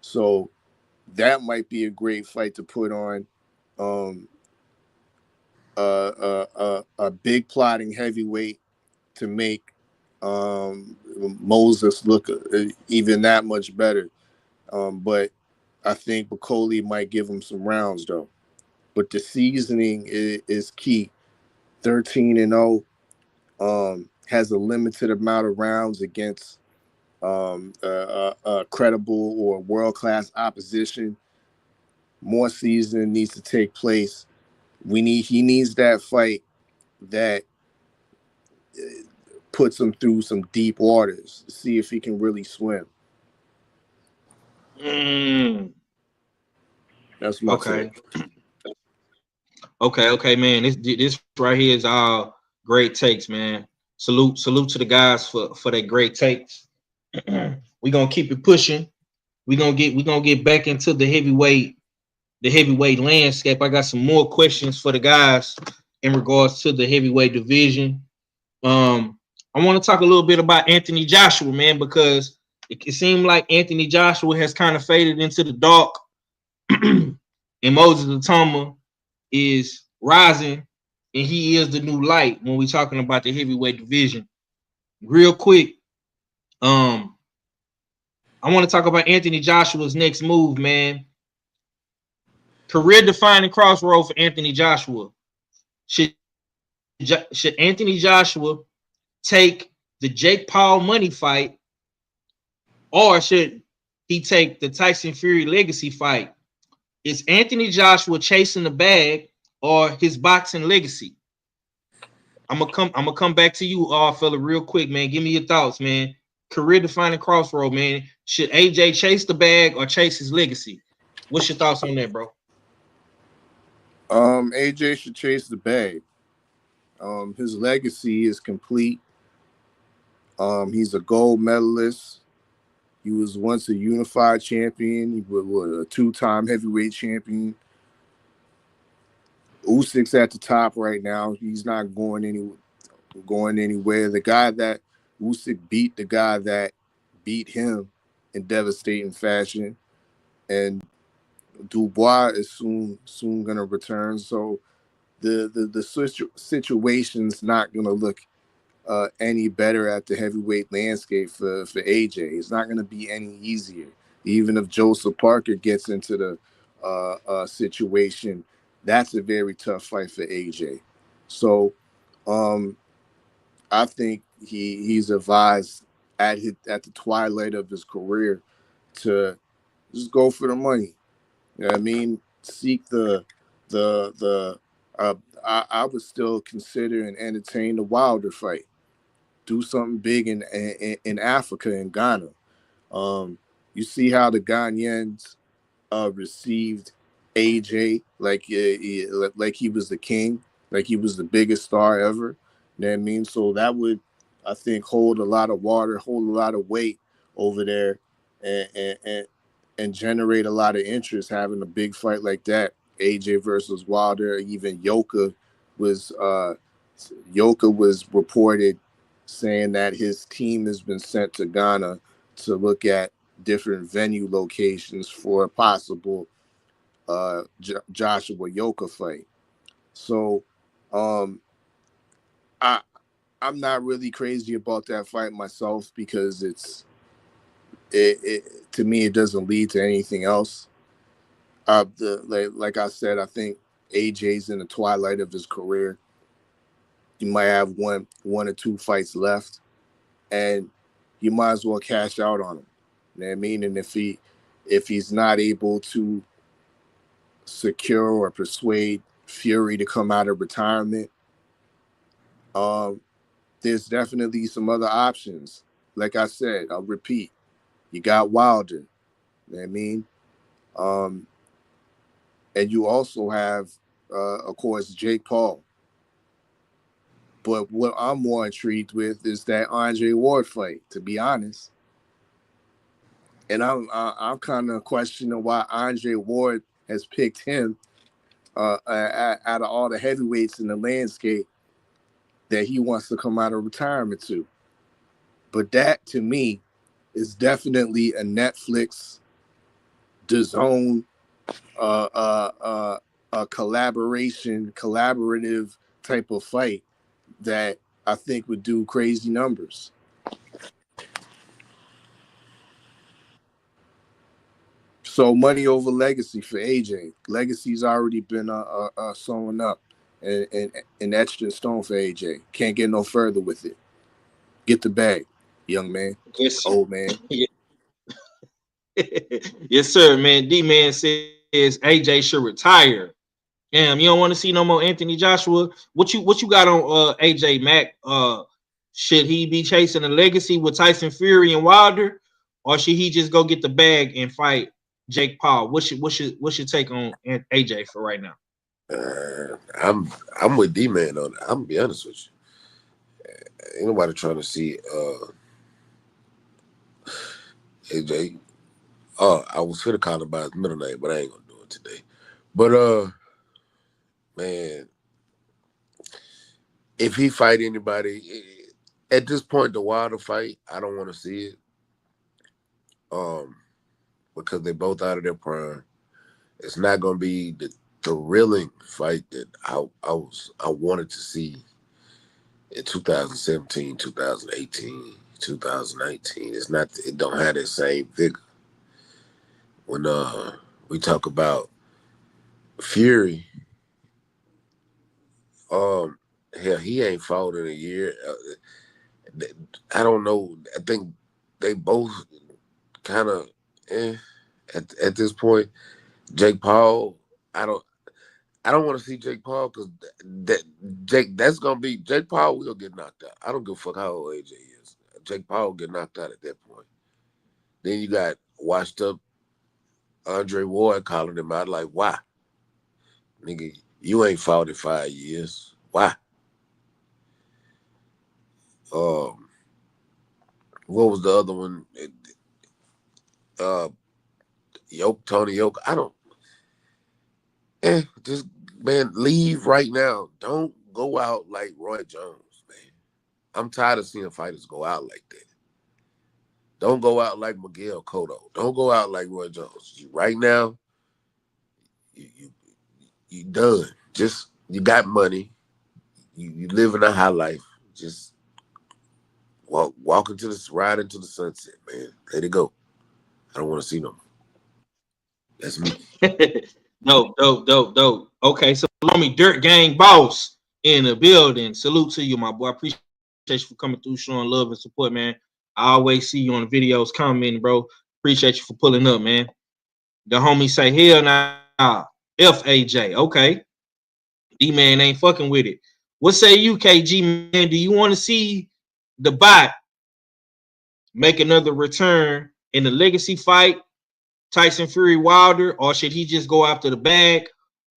So that might be a great fight to put on. A big plotting heavyweight to make Moses look even that much better. But I think Bakole might give him some rounds though. But the seasoning is key. 13-0, has a limited amount of rounds against credible or world-class opposition. More seasoning needs to take place. He needs that fight that puts him through some deep waters to see if he can really swim. That's my take. Okay, man. This right here is all great takes, man. Salute to the guys for their great takes. We're gonna keep it pushing. We're gonna get back into the heavyweight landscape. I got some more questions for the guys in regards to the heavyweight division. I want to talk a little bit about Anthony Joshua, man, because it seemed like Anthony Joshua has kind of faded into the dark, and Moses Itauma is rising, and he is the new light when we're talking about the heavyweight division. Real quick, I want to talk about Anthony Joshua's next move, man. Career-defining crossroad for Anthony Joshua. Should Anthony Joshua take the Jake Paul money fight, or should he take the Tyson Fury legacy fight? Is Anthony Joshua chasing the bag or his boxing legacy? I'm gonna come back to you, fella, real quick, man. Give me your thoughts, man. Career-defining crossroad, man. Should AJ chase the bag or chase his legacy? What's your thoughts on that, bro? AJ should chase the bag. His legacy is complete. He's a gold medalist. He was once a unified champion. He was a two-time heavyweight champion. Usyk's at the top right now. He's not going anywhere. The guy that Usyk beat, the guy that beat him in devastating fashion, and Dubois is soon gonna return. So the situation's not gonna look any better at the heavyweight landscape for AJ. It's not gonna be any easier. Even if Joseph Parker gets into the situation, that's a very tough fight for AJ. So I think he's advised at the twilight of his career to just go for the money. You know what I mean? Seek I would still consider and entertain the Wilder fight. Do something big in Africa, in Ghana. You see how the Ghanaians received AJ like he was the king, like he was the biggest star ever. You know what I mean? So that would, I think, hold a lot of water, hold a lot of weight over there, and generate a lot of interest having a big fight like that. AJ versus Wilder, even Yoka was Yoka was reported saying that his team has been sent to Ghana to look at different venue locations for a possible Joshua Yoka fight. So I'm not really crazy about that fight myself because it to me it doesn't lead to anything else. Like I said, I think AJ's in the twilight of his career. You might have one or two fights left, and you might as well cash out on him. You know what I mean? And if he's not able to secure or persuade Fury to come out of retirement, there's definitely some other options. Like I said, I'll repeat, you got Wilder. You know what I mean? And you also have, of course, Jake Paul. But what I'm more intrigued with is that Andre Ward fight, to be honest. And I'm kind of questioning why Andre Ward has picked him out of all the heavyweights in the landscape that he wants to come out of retirement to. But that, to me, is definitely a Netflix, DAZN, a collaborative type of fight that I think would do crazy numbers. So money over legacy for AJ. Legacy's already been sewn up and etched in stone for AJ. Can't get no further with it. Get the bag, young man. Yes, Old man. yes, sir, man. D-Man says AJ should retire. Damn, you don't want to see no more Anthony Joshua. What you got on AJ Mack? Should he be chasing a legacy with Tyson Fury and Wilder, or should he just go get the bag and fight Jake Paul? What's your take on AJ for right now? I'm with D-Man on that. I'm gonna be honest with you. Ain't nobody trying to see AJ. I was finna call him by his middle name, but I ain't gonna do it today. But man, if he fight anybody at this point, the Wilder fight, I don't want to see it. Because they both out of their prime. It's not gonna be the thrilling fight that I wanted to see in 2017, 2018, 2019. It's not. It don't have that same vigor. When we talk about Fury, hell, he ain't fought in a year. I don't know. I think they both kind of at this point. Jake Paul, I don't want to see Jake Paul because that's gonna be Jake Paul will get knocked out. I don't give a fuck how old AJ is. Jake Paul will get knocked out at that point. Then you got washed up Andre Ward calling him out like, why? Nigga, you ain't fought in 5 years. Why? What was the other one? Tony Yoka. I don't. Just man, leave right now. Don't go out like Roy Jones, man. I'm tired of seeing fighters go out like that. Don't go out like Miguel Cotto. Don't go out like Roy Jones. Right now, you done. Just you got money. You living a high life. Just walk into this, ride into the sunset, man. Let it go. I don't want to see no more. That's me. Dope. Okay, so Lomi Dirt Gang Boss in the building. Salute to you, my boy. I appreciate you for coming through, showing love and support, man. I always see you on the videos commenting, bro. Appreciate you for pulling up, man. The homie say, hell nah, FAJ. Okay. D-Man ain't fucking with it. What say you, KG, man? Do you want to see the bot make another return in the legacy fight, Tyson Fury Wilder, or should he just go after the bag?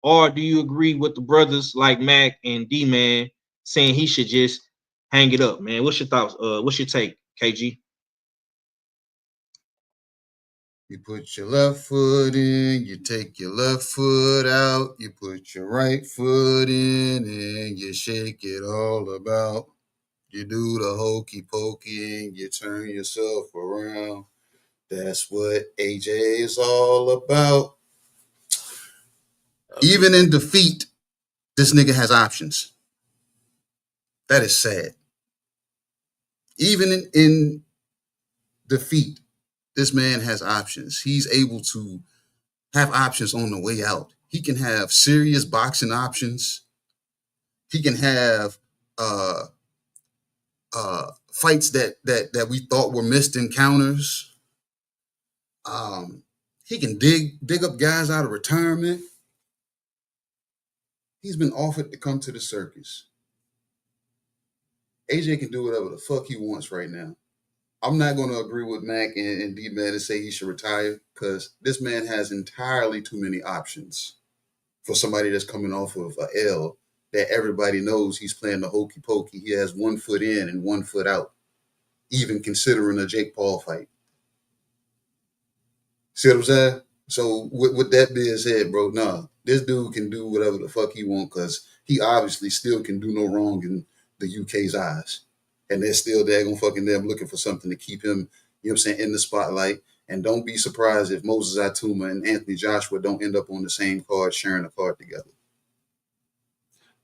Or do you agree with the brothers like Mac and D-Man saying he should just hang it up, man? What's your thoughts? What's your take, KG? You put your left foot in, you take your left foot out, you put your right foot in, and you shake it all about. You do the hokey pokey and you turn yourself around. That's what AJ is all about. Even in defeat, this nigga has options. That is sad. Even in defeat, this man has options. He's able to have options on the way out. He can have serious boxing options. He can have fights that we thought were missed encounters. He can dig up guys out of retirement. He's been offered to come to the circus. AJ can do whatever the fuck he wants right now. I'm not going to agree with Mac and D-Man and say he should retire because this man has entirely too many options for somebody that's coming off of a L that everybody knows he's playing the hokey pokey. He has 1 foot in and 1 foot out, even considering a Jake Paul fight. See what I'm saying? So with that being said, bro, this dude can do whatever the fuck he wants because he obviously still can do no wrong in the UK's eyes. And they're still daggone fucking them looking for something to keep him, you know what I'm saying, in the spotlight. And don't be surprised if Moses Itauma and Anthony Joshua don't end up on the same card, sharing a card together.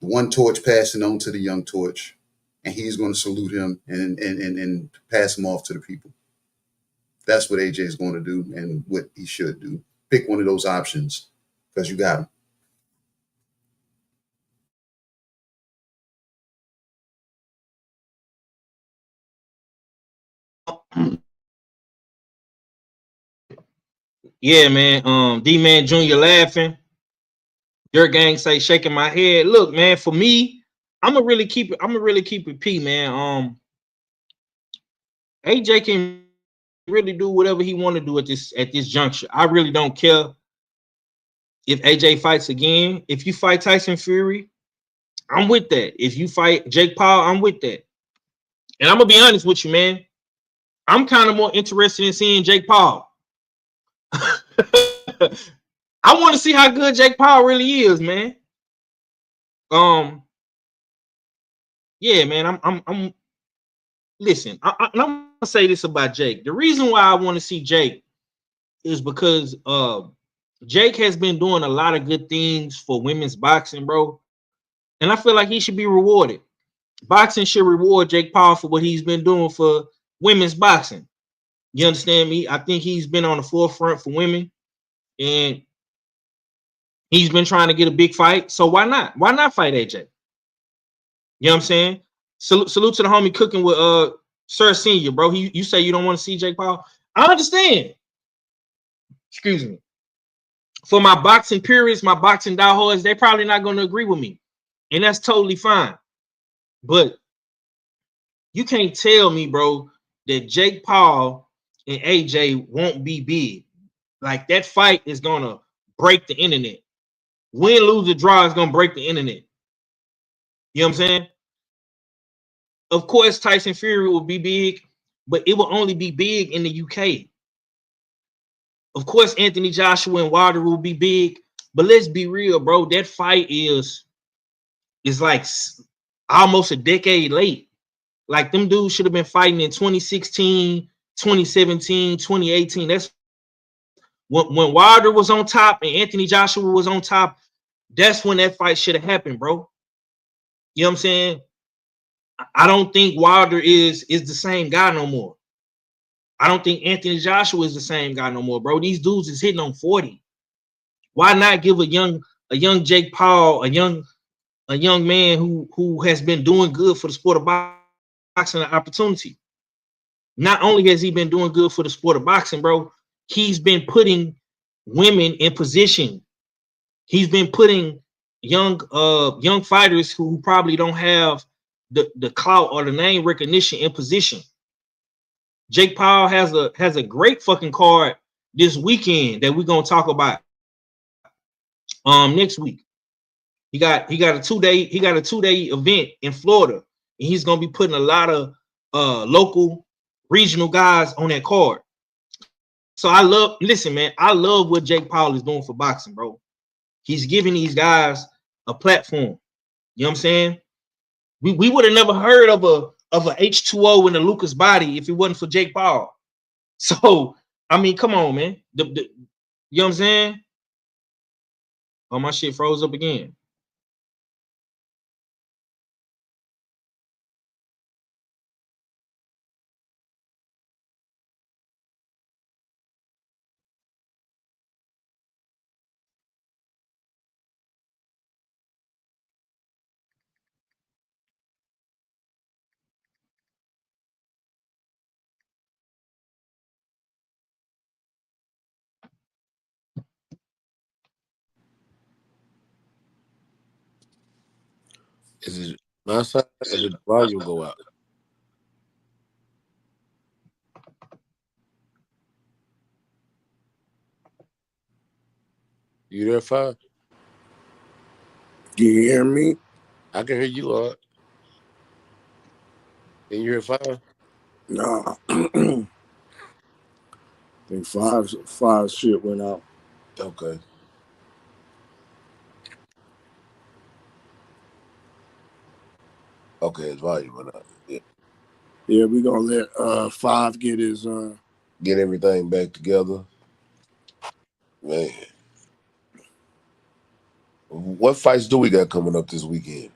The one torch passing on to the young torch, and he's going to salute him and pass him off to the people. That's what AJ is going to do and what he should do. Pick one of those options because you got him. Yeah, man. D-Man Jr. laughing. Your gang say shaking my head. Look, man, for me, I'm gonna really keep it P, man. AJ can really do whatever he want to do at this juncture. I really don't care if AJ fights again. If you fight Tyson Fury, I'm with that. If you fight Jake Paul, I'm with that. And I'm gonna be honest with you, man. I'm kind of more interested in seeing Jake Paul. I want to see how good Jake Paul really is, man. Yeah, man. I'm listen. I'm gonna say this about Jake. The reason why I want to see Jake is because Jake has been doing a lot of good things for women's boxing, bro. And I feel like he should be rewarded. Boxing should reward Jake Paul for what he's been doing for women's boxing. You understand me? I think he's been on the forefront for women, and he's been trying to get a big fight. So why not? Why not fight AJ? You know what I'm saying? Salute to the homie cooking with Sir Senior, bro. You say you don't want to see Jake Paul. I understand. Excuse me. For my boxing purists, my boxing diehards, they're probably not going to agree with me. And that's totally fine. But you can't tell me, bro, that Jake Paul and AJ won't be big. Like, that fight is going to break the internet. Win, lose, or draw is going to break the internet. You know what I'm saying? Of course, Tyson Fury will be big, but it will only be big in the UK. Of course, Anthony Joshua and Wilder will be big, but let's be real, bro. That fight is like almost a decade late. Like, them dudes should have been fighting in 2016, 2017, 2018. That's when Wilder was on top and Anthony Joshua was on top. That's when that fight should have happened, bro. You know what I'm saying? I don't think Wilder is the same guy no more. I don't think Anthony Joshua is the same guy no more, bro. These dudes is hitting on 40. Why not give a young Jake Paul, a young man who has been doing good for the sport of boxing an opportunity? Not only has he been doing good for the sport of boxing, bro, he's been putting women in position. He's been putting young fighters who probably don't have the clout or the name recognition in position. Jake Paul has a great fucking card this weekend that we're gonna talk about next week. He got a 2-day event in Florida, and he's gonna be putting a lot of local regional guys on that card. So listen, man, I love what Jake Paul is doing for boxing, bro. He's giving these guys a platform. You know what I'm saying? We would have never heard of a H2O in a Lucas body if it wasn't for Jake Paul. So, I mean, come on, man. You know what I'm saying? Oh, my shit froze up again. Is it my side or did the volume go out? You there, Five? Can you hear me? I can hear you, Art. Can you hear Five? No. I think five shit went out. Okay. Okay, his volume went out. Yeah. Yeah, we gonna let Five get his Get everything back together. Man. What fights do we got coming up this weekend?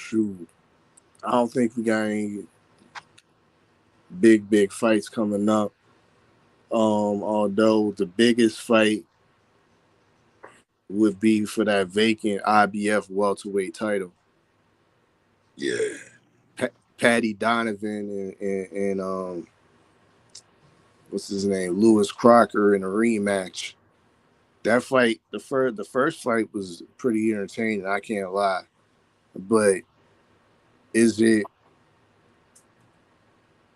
shoot. I don't think we got any big fights coming up. Although the biggest fight would be for that vacant IBF welterweight title. Yeah. Patty Donovan and what's his name, Lewis Crocker in a rematch. That fight, the first fight was pretty entertaining. I can't lie, but is it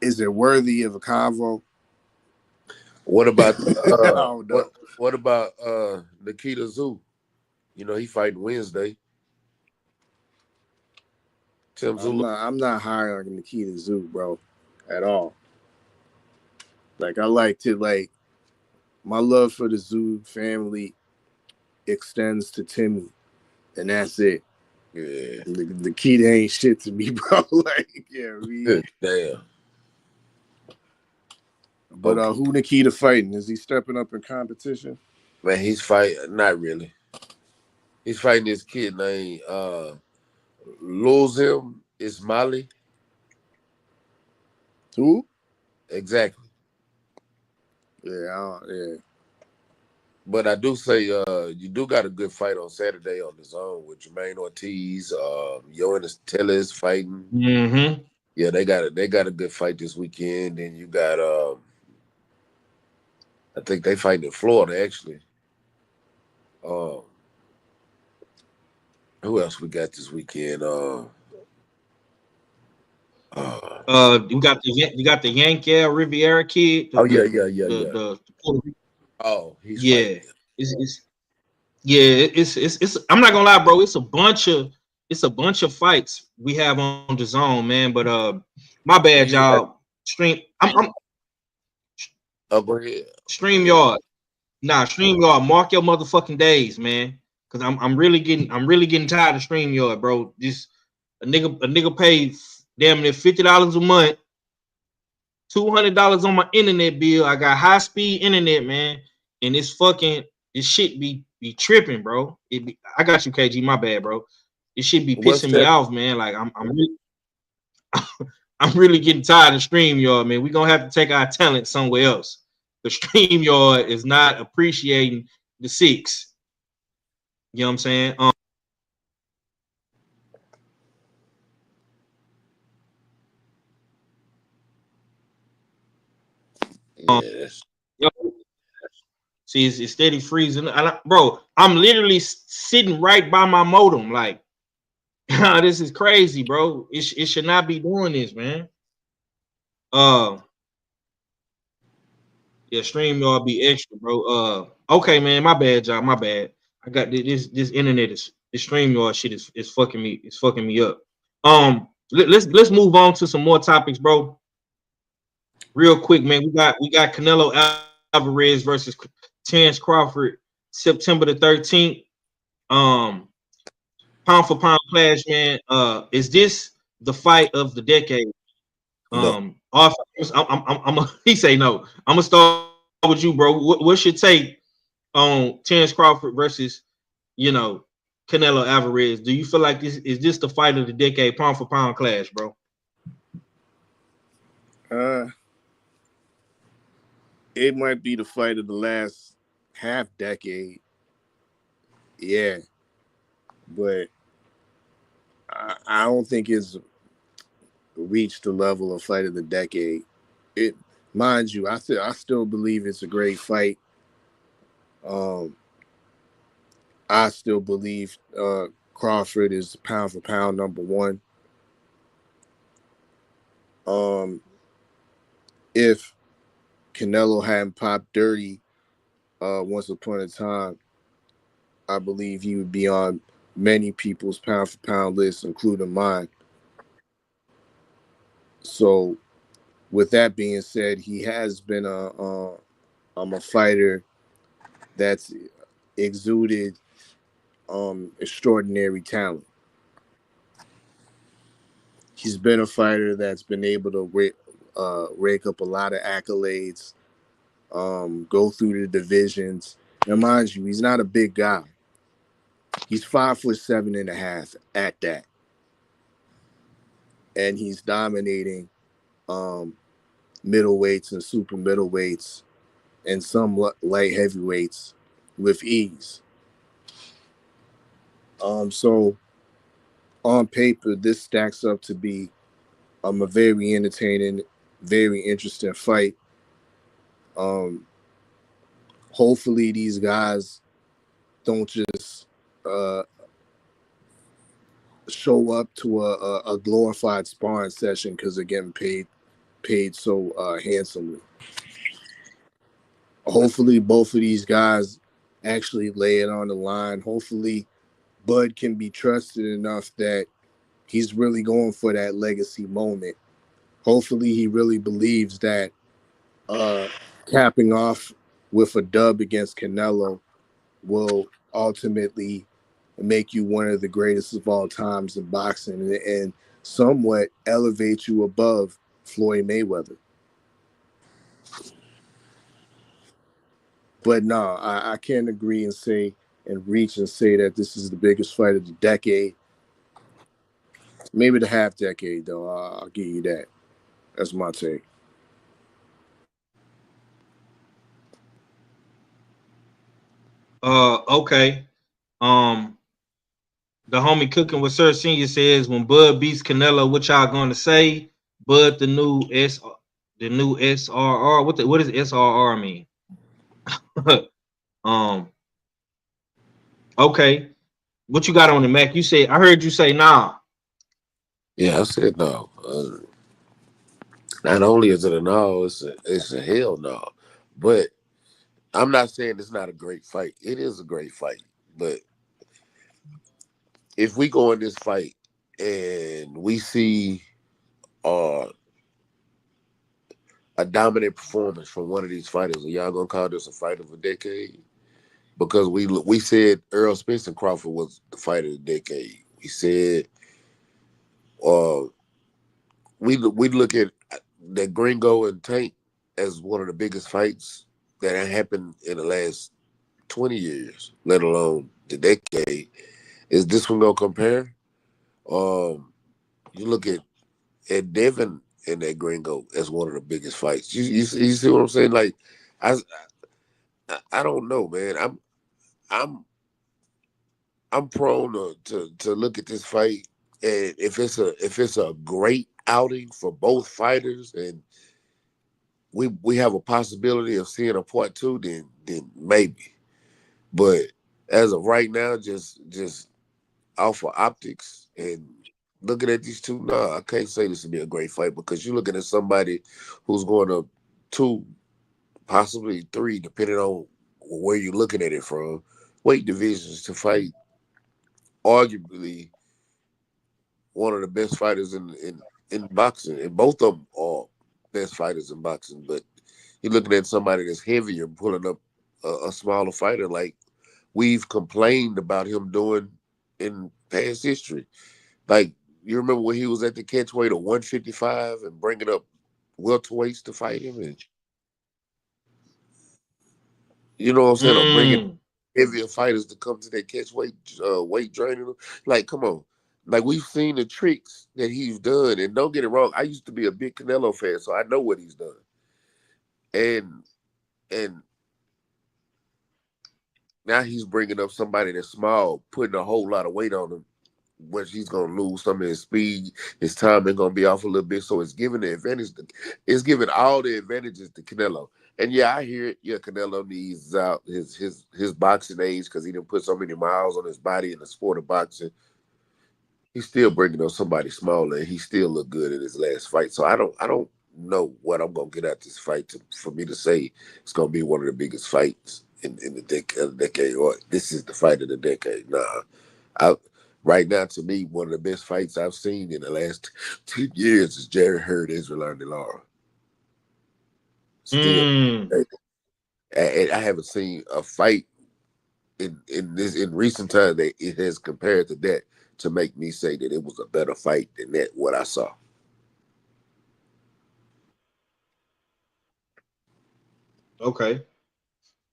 worthy of a convo? What about No. what about Nikita Zoo? You know, he fighting Wednesday. Tim Zoo. I'm not high on Nikita Zoo, bro, at all. Like I liked it. Like my love for the Zoo family extends to Timmy, and that's it. Yeah. The key to ain't shit to me, bro. Like, yeah, damn. But who Nikita fighting? Is he stepping up in competition? Man, he's fighting. Not really. He's fighting this kid named Lose Him Ismaili. Who? Exactly. Yeah. But I do say you do got a good fight on Saturday on the zone with Jermaine Ortiz, Yoenis Tellez fighting. Mm-hmm. Yeah, they got a good fight this weekend. And you got I think they fighting in Florida actually. Who else we got this weekend? You got the Yankee Riviera kid. He's yeah. fighting. It's I'm not gonna lie, bro. It's a bunch of fights we have on the zone, man. But my bad, y'all. I'm go ahead. StreamYard. Nah, StreamYard. Mark your motherfucking days, man. Cause I'm really getting tired of StreamYard, bro. Just a nigga paid damn near $50 a month, $200 on my internet bill. I got high speed internet, man, and this shit be tripping, bro. I got you, KG. My bad, bro. It should be pissing me off, man. Like I'm really, I'm really getting tired of StreamYard, man. We're gonna have to take our talent somewhere else. The StreamYard is not appreciating the six. You know what I'm saying? Yes. See, it's steady freezing. Bro, I'm literally sitting right by my modem. Like, this is crazy, bro. It should not be doing this, man. Yeah, StreamYard be extra, bro. Okay, man, my bad, y'all. My bad. I got this internet this StreamYard shit is fucking me. It's fucking me up. Let's move on to some more topics, bro. Real quick, man, we got Canelo Alvarez versus Terrence Crawford, September the 13th. Pound for pound clash, man. Is this the fight of the decade? No. He say no. I'm gonna start with you, bro. What's your take on Terrence Crawford versus, Canelo Alvarez? Do you feel like this the fight of the decade, pound for pound clash, bro? It might be the fight of the last half decade. Yeah, but I don't think it's reached the level of fight of the decade. It, mind you, I still believe it's a great fight. I still believe Crawford is pound for pound number one. If Canelo hadn't popped dirty once upon a time, I believe he would be on many people's pound for pound lists, including mine. So, with that being said, he has been a fighter that's exuded extraordinary talent. He's been a fighter that's been able to rake up a lot of accolades, go through the divisions. And mind you, he's not a big guy. He's 5'7.5" at that, and he's dominating middleweights and super middleweights and some light heavyweights with ease. So on paper, this stacks up to be a very entertaining, very interesting fight. Hopefully these guys don't just show up to a glorified sparring session because they're getting paid so handsomely. Hopefully both of these guys actually lay it on the line. Hopefully Bud can be trusted enough that he's really going for that legacy moment. Hopefully he really believes that capping off with a dub against Canelo will ultimately make you one of the greatest of all times in boxing and somewhat elevate you above Floyd Mayweather. But no, I can't agree and say and reach and say that this is the biggest fight of the decade. Maybe the half decade, though. I'll give you that. That's my take. Okay. The homie Cooking with Sir Senior says, when Bud beats Canelo, what y'all gonna say? Bud, the new SRR. What does SRR mean? Okay. What you got on the Mac? You said, I heard you say nah. Yeah, I said no. Not only is it a no, it's a hell no. But I'm not saying it's not a great fight. It is a great fight. But if we go in this fight and we see a dominant performance from one of these fighters, are y'all gonna call this a fight of a decade? Because we said Earl Spence and Crawford was the fight of the decade. We said we look at the Gringo and Tank as one of the biggest fights that happened in the last 20 years, let alone the decade. Is this one gonna compare? You look at Devin and that Gringo as one of the biggest fights. You see what I'm saying? Like, I don't know, man. I'm prone to look at this fight, and if it's a great outing for both fighters, and we have a possibility of seeing a part two, then maybe. But as of right now, just off of optics and looking at these two, I can't say this would be a great fight, because you're looking at somebody who's going to 2, possibly 3, depending on where you're looking at it from, weight divisions to fight arguably one of the best fighters in boxing, and both of them are best fighters in boxing, but you're looking at somebody that's heavier pulling up a smaller fighter like we've complained about him doing in past history. Like, you remember when he was at the catchweight of 155 and bringing up welterweights to fight him? And you know what I'm saying? Or bringing heavier fighters to come to that catchweight, weight draining them. Like, come on. Like, we've seen the tricks that he's done. And don't get it wrong, I used to be a big Canelo fan, so I know what he's done. And now he's bringing up somebody that's small, putting a whole lot of weight on him, which he's going to lose some of his speed. His time is going to be off a little bit. So it's giving the advantage. It's giving all the advantages to Canelo. And yeah, I hear it. Yeah, Canelo needs out his boxing age because he didn't put so many miles on his body in the sport of boxing. He's still bringing up somebody smaller, and he still looked good in his last fight. So I don't know what I'm going to get out this fight for me to say it's going to be one of the biggest fights in the decade, or this is the fight of the decade. Nah, right now, to me, one of the best fights I've seen in the last 2 years is Jerry Hurd, Israel Lara. Still, and I haven't seen a fight in recent time that it has compared to that to make me say that it was a better fight than that what I saw. Okay.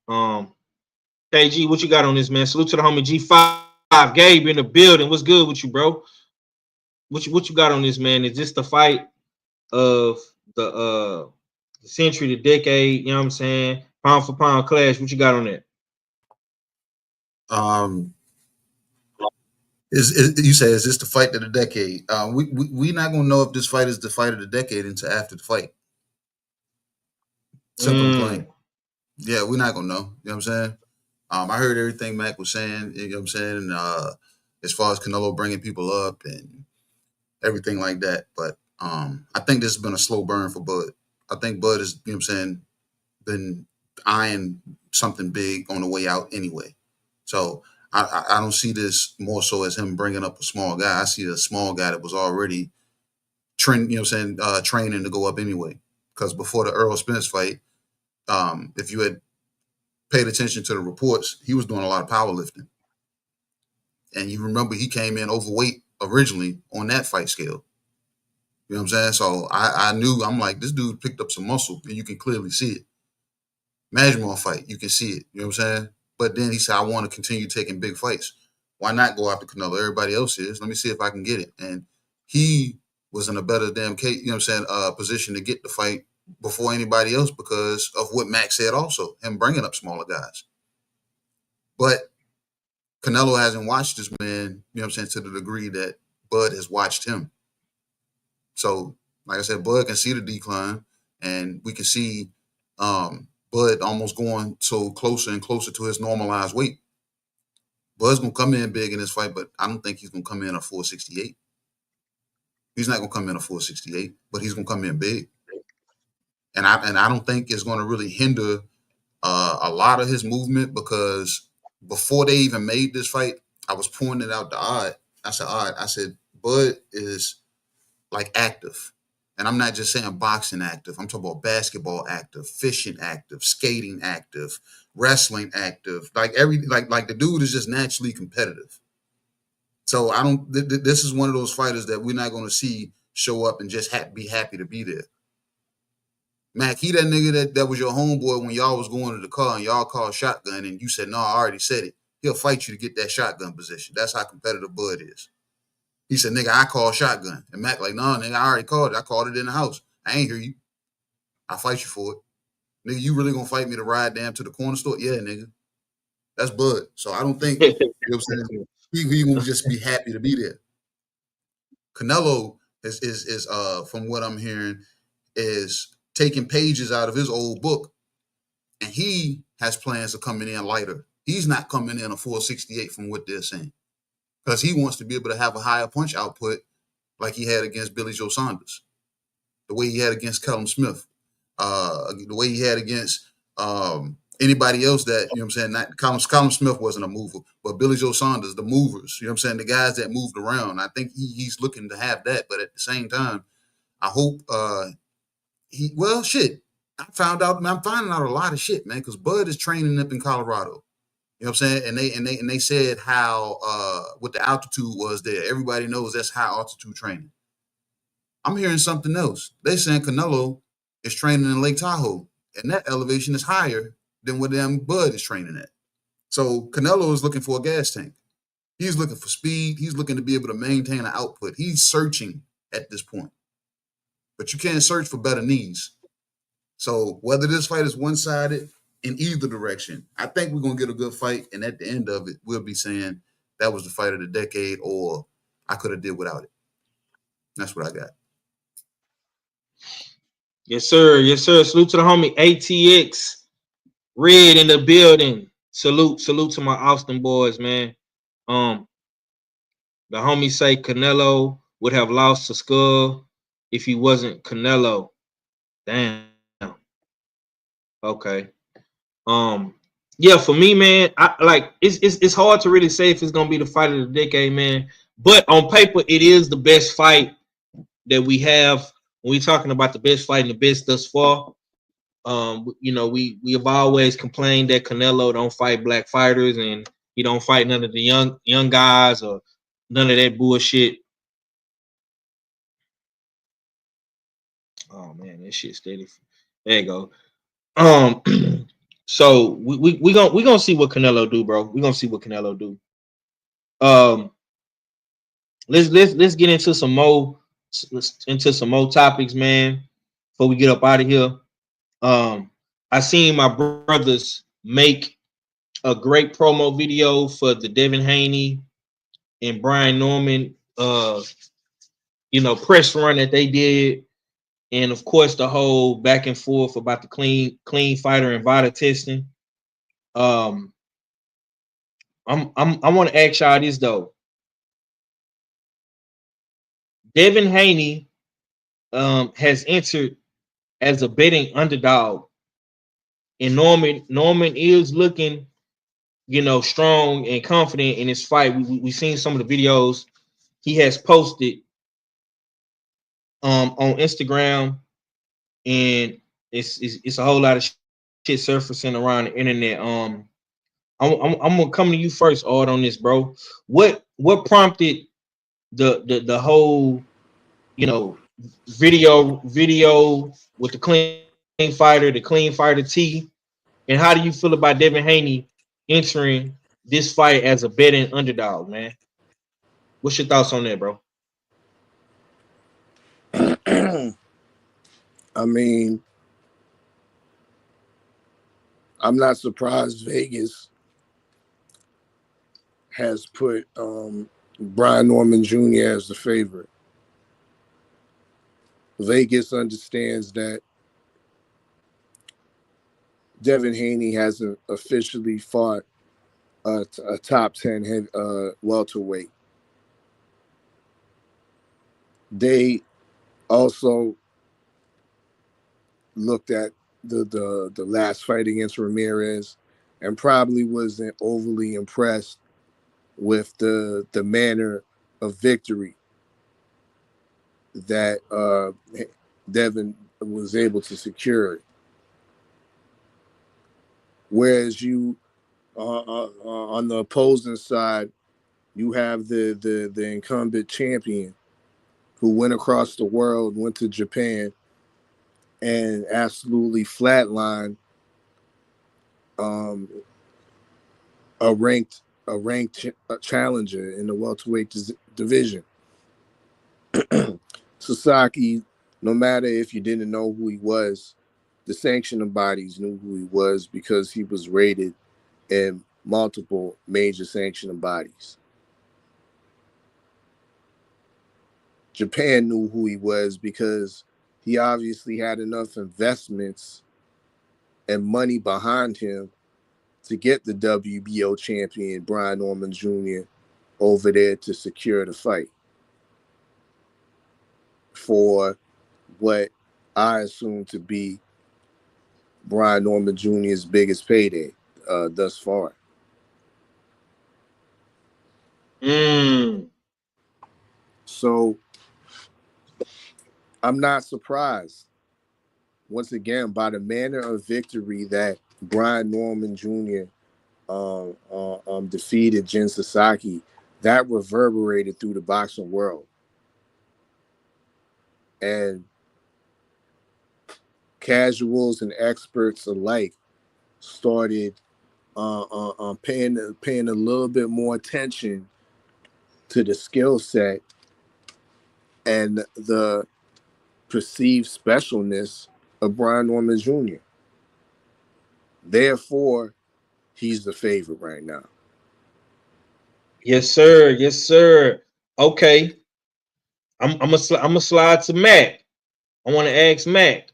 KG, what you got on this, man? Salute to the homie G5. Gabe in the building. What's good with you, bro? What you got on this, man? Is this the fight of the century, the decade? You know what I'm saying? Pound for pound clash. What you got on that? You say, is this the fight of the decade? We not gonna know if this fight is the fight of the decade until after the fight. Simple and plain. Yeah, we're not gonna know. You know what I'm saying? I heard everything Mac was saying. You know what I'm saying? As far as Canelo bringing people up and everything like that, but I think this has been a slow burn for Bud. I think Bud is, you know what I'm saying, been eyeing something big on the way out anyway. So I don't see this more so as him bringing up a small guy. I see a small guy that was already training to go up anyway. Because before the Earl Spence fight, if you had paid attention to the reports, he was doing a lot of powerlifting. And you remember he came in overweight originally on that fight scale. You know what I'm saying? So I knew, I'm like, this dude picked up some muscle and you can clearly see it. Majmore fight, you can see it. You know what I'm saying? But then he said, I want to continue taking big fights. Why not go after Canelo? Everybody else is. Let me see if I can get it. And he was in a better position to get the fight before anybody else because of what Max said also, him bringing up smaller guys. But Canelo hasn't watched this man, you know what I'm saying, to the degree that Bud has watched him. So, like I said, Bud can see the decline, and we can see Bud almost going so closer and closer to his normalized weight. Bud's going to come in big in this fight, but I don't think he's going to come in at 468. He's not going to come in at 468, but he's going to come in big. And I don't think it's going to really hinder a lot of his movement because before they even made this fight, I was pointing out the odd. I said, Bud is like active. And I'm not just saying boxing active. I'm talking about basketball active, fishing active, skating active, wrestling active. Like the dude is just naturally competitive. So this is one of those fighters that we're not going to see show up and just be happy to be there. Mac, he that nigga that was your homeboy when y'all was going to the car and y'all called shotgun and you said, no, I already said it. He'll fight you to get that shotgun position. That's how competitive Bud is. He said, nigga, I call shotgun. And Mac like, no, nigga, I already called it. I called it in the house. I ain't hear you. I'll fight you for it. Nigga, you really gonna fight me to ride down to the corner store? Yeah, nigga. That's Bud. So I don't think, you know what I'm saying, he gonna just be happy to be there. Canelo is from what I'm hearing, is taking pages out of his old book, and he has plans of coming in lighter. He's not coming in a 468 from what they're saying, because he wants to be able to have a higher punch output like he had against Billy Joe Saunders, the way he had against Callum Smith, the way he had against anybody else that, you know what I'm saying, not Callum Smith wasn't a mover, but Billy Joe Saunders, the movers, you know what I'm saying, the guys that moved around. I think he's looking to have that, but at the same time, I hope well, shit. I'm finding out a lot of shit, man, because Bud is training up in Colorado. You know what I'm saying? And they said how what the altitude was there. Everybody knows that's high altitude training. I'm hearing something else. They saying Canelo is training in Lake Tahoe, and that elevation is higher than what damn Bud is training at. So Canelo is looking for a gas tank. He's looking for speed. He's looking to be able to maintain an output. He's searching at this point. But you can't search for better knees. So whether this fight is one-sided in either direction, I think we're going to get a good fight. And at the end of it, we'll be saying that was the fight of the decade, or I could have did without it. That's what I got. Yes, sir. Yes, sir. Salute to the homie ATX. Red in the building. Salute to my Austin boys, man. The homie say Canelo would have lost to Skull if he wasn't Canelo. Damn. Okay. Yeah, for me, man, I like it's hard to really say if it's gonna be the fight of the decade, man. But on paper, it is the best fight that we have when we're talking about the best fight and the best thus far. You know, we have always complained that Canelo don't fight black fighters and he don't fight none of the young guys or none of that bullshit. Oh man, that shit steady. There you go. So we gonna see what Canelo do, bro. We gonna see what Canelo do. Let's get into some more topics, man. Before we get up out of here. I seen my brothers make a great promo video for the Devin Haney and Brian Norman press run that they did. And of course the whole back and forth about the clean fighter and VADA testing. I want to ask y'all this though. Devin Haney has entered as a betting underdog, and Norman is looking, strong and confident in his fight. We seen some of the videos he has posted on Instagram, and it's a whole lot of shit surfacing around the internet. I'm gonna come to you first, Art, on this, bro. What prompted the whole video with the clean fighter T, and how do you feel about Devin Haney entering this fight as a betting underdog, man? What's your thoughts on that, bro? I mean, I'm not surprised Vegas has put Brian Norman Jr. as the favorite. Vegas understands that Devin Haney hasn't officially fought a top 10 welterweight. They also looked at the last fight against Ramirez and probably wasn't overly impressed with the manner of victory that Devin was able to secure. Whereas you on the opposing side, you have the incumbent champion who went across the world, went to Japan, and absolutely flatlined a ranked challenger in the welterweight division. Sasaki, no matter if you didn't know who he was, the sanctioning bodies knew who he was because he was rated in multiple major sanctioning bodies. Japan knew who he was because he obviously had enough investments and money behind him to get the WBO champion Brian Norman Jr. over there to secure the fight for what I assume to be Brian Norman Jr.'s biggest payday thus far. So I'm not surprised once again, by the manner of victory that Brian Norman Jr. Defeated Jin Sasaki, that reverberated through the boxing world. And casuals and experts alike started paying a little bit more attention to the skill set and the perceived specialness of Brian Norman Jr. Therefore, he's the favorite right now. Yes, sir. Yes, sir. Okay. I'm gonna slide to Mac. I want to ask Mac.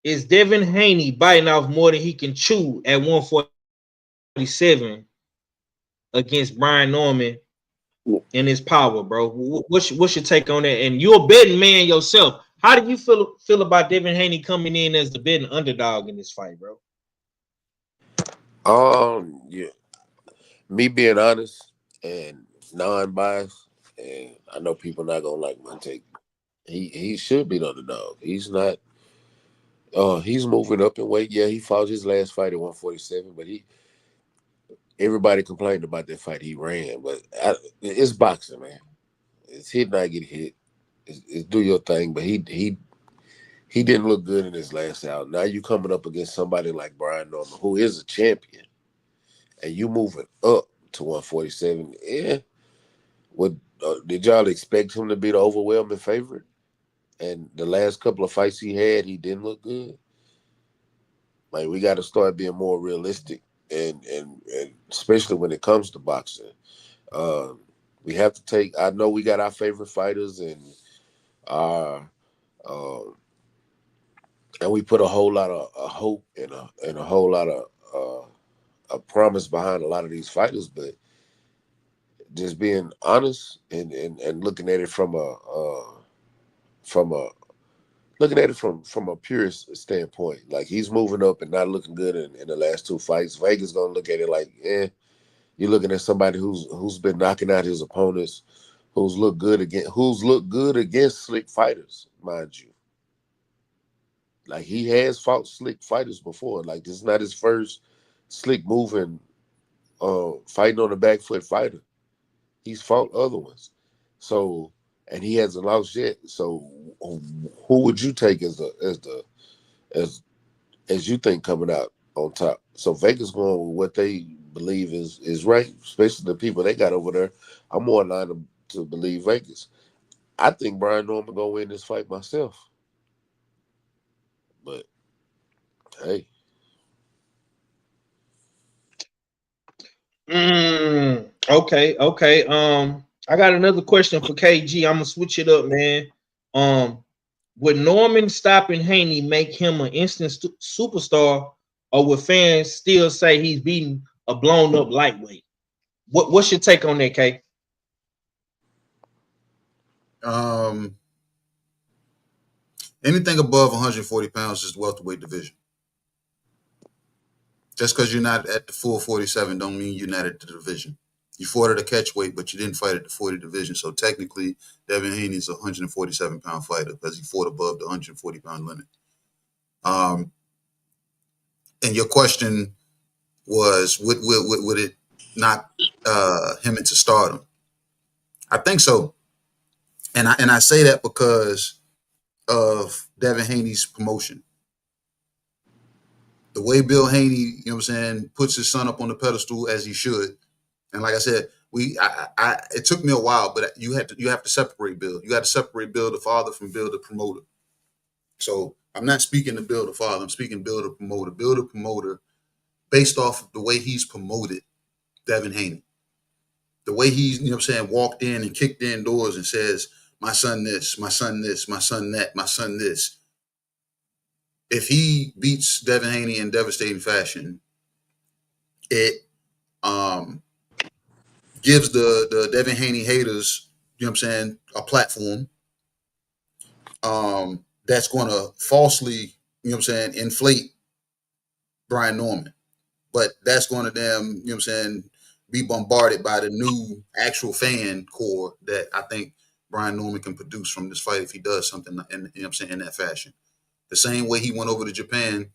Is Devin Haney biting off more than he can chew at 147 against Brian Norman in his power, bro? What's your take on that? And you're a betting man yourself. How do you feel about Devin Haney coming in as the betting underdog in this fight, bro? Yeah. Me being honest and non-biased, and I know people not gonna like my take. He should be the underdog. He's not. He's moving up in weight. Yeah, he fought his last fight at 147, but everybody complained about that fight he ran. But it's boxing, man. It's hit, not get hit. It's do your thing. But he didn't look good in his last out. Now you coming up against somebody like Brian Norman, who is a champion, and you moving up to 147. Yeah. What did y'all expect him to be the overwhelming favorite? And the last couple of fights he had, he didn't look good. Like, we got to start being more realistic, and especially when it comes to boxing. We have to take. I know we got our favorite fighters, and we put a whole lot of hope and a whole lot of a promise behind a lot of these fighters, but just being honest and looking at it from a purist standpoint, like, he's moving up and not looking good in the last two fights. Vegas gonna look at it like, you're looking at somebody who's been knocking out his opponents, who's looked good against slick fighters, mind you. Like, he has fought slick fighters before. Like, this is not his first slick moving, fighting on the back foot fighter. He's fought other ones. So, and he hasn't lost yet. So, who would you take as you think coming out on top? So Vegas going with what they believe is right, especially the people they got over there. I'm more inclined to believe Vegas. I think Brian Norman gonna win this fight myself. But hey. Okay. I got another question for KG. I'm gonna switch it up, man. Would Norman stopping Haney make him an instant superstar, or would fans still say he's beating a blown up lightweight? What's your take on that, K? Anything above 140 pounds is the welterweight division. Just because you're not at the full 47 don't mean you're not at the division. You fought at a catch weight, but you didn't fight at the 40 division. So technically, Devin Haney is a 147-pound fighter because he fought above the 140-pound limit. And your question was, would it knock him into stardom? I think so. And I say that because of Devin Haney's promotion. The way Bill Haney, you know what I'm saying, puts his son up on the pedestal as he should. And like I said, it took me a while, but you have to separate Bill. You got to separate Bill the father from Bill the promoter. So I'm not speaking to Bill the father. I'm speaking Bill the promoter. Bill the promoter, based off of the way he's promoted Devin Haney. The way he's, you know what I'm saying, walked in and kicked in doors and says, my son this, my son this, my son that, my son this. If he beats Devin Haney in devastating fashion, it gives the Devin Haney haters, you know what I'm saying, a platform that's going to falsely, you know what I'm saying, inflate Brian Norman. But that's going to them, you know what I'm saying, be bombarded by the new actual fan core that I think Brian Norman can produce from this fight if he does something in, you know what I'm saying, in that fashion. The same way he went over to Japan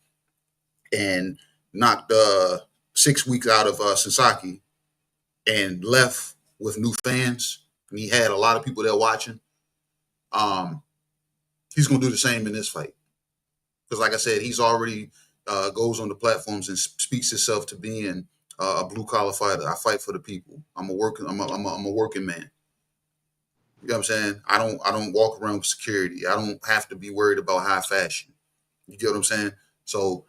and knocked 6 weeks out of Sasaki and left with new fans, and he had a lot of people there watching. He's gonna do the same in this fight because, like I said, he's already goes on the platforms and speaks himself to being a blue collar fighter. I fight for the people. I'm a working man. You know what I'm saying? I don't walk around with security. I don't have to be worried about high fashion. You get what I'm saying? So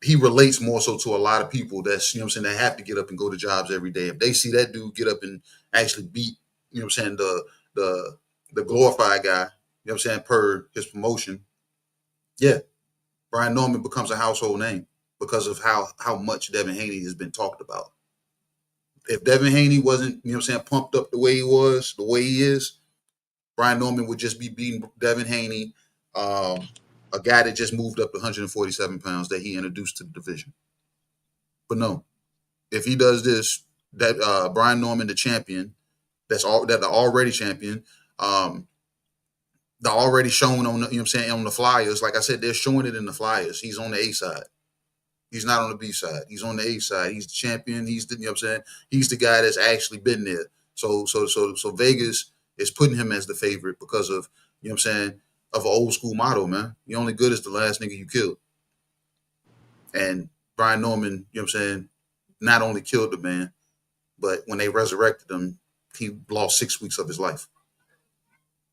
he relates more so to a lot of people that's, you know what I'm saying, that have to get up and go to jobs every day. If they see that dude get up and actually beat, you know what I'm saying, the glorified guy, you know what I'm saying, per his promotion, yeah, Brian Norman becomes a household name because of how much Devin Haney has been talked about. If Devin Haney wasn't, you know what I'm saying, pumped up the way he was, the way he is, Brian Norman would just be beating Devin Haney, a guy that just moved up to 147 pounds that he introduced to the division. But no, if he does this, that Brian Norman, the champion, the already champion, they're already shown on the, you know what I'm saying, on the flyers. Like I said, they're showing it in the flyers. He's on the A side. He's not on the B side. He's on the A side. He's the champion. He's the, you know what I'm saying, he's the guy that's actually been there. So Vegas is putting him as the favorite because of, you know what I'm saying, of an old school motto, man. You're only good as the last nigga you killed. And Brian Norman, you know what I'm saying, not only killed the man, but when they resurrected him, he lost 6 weeks of his life.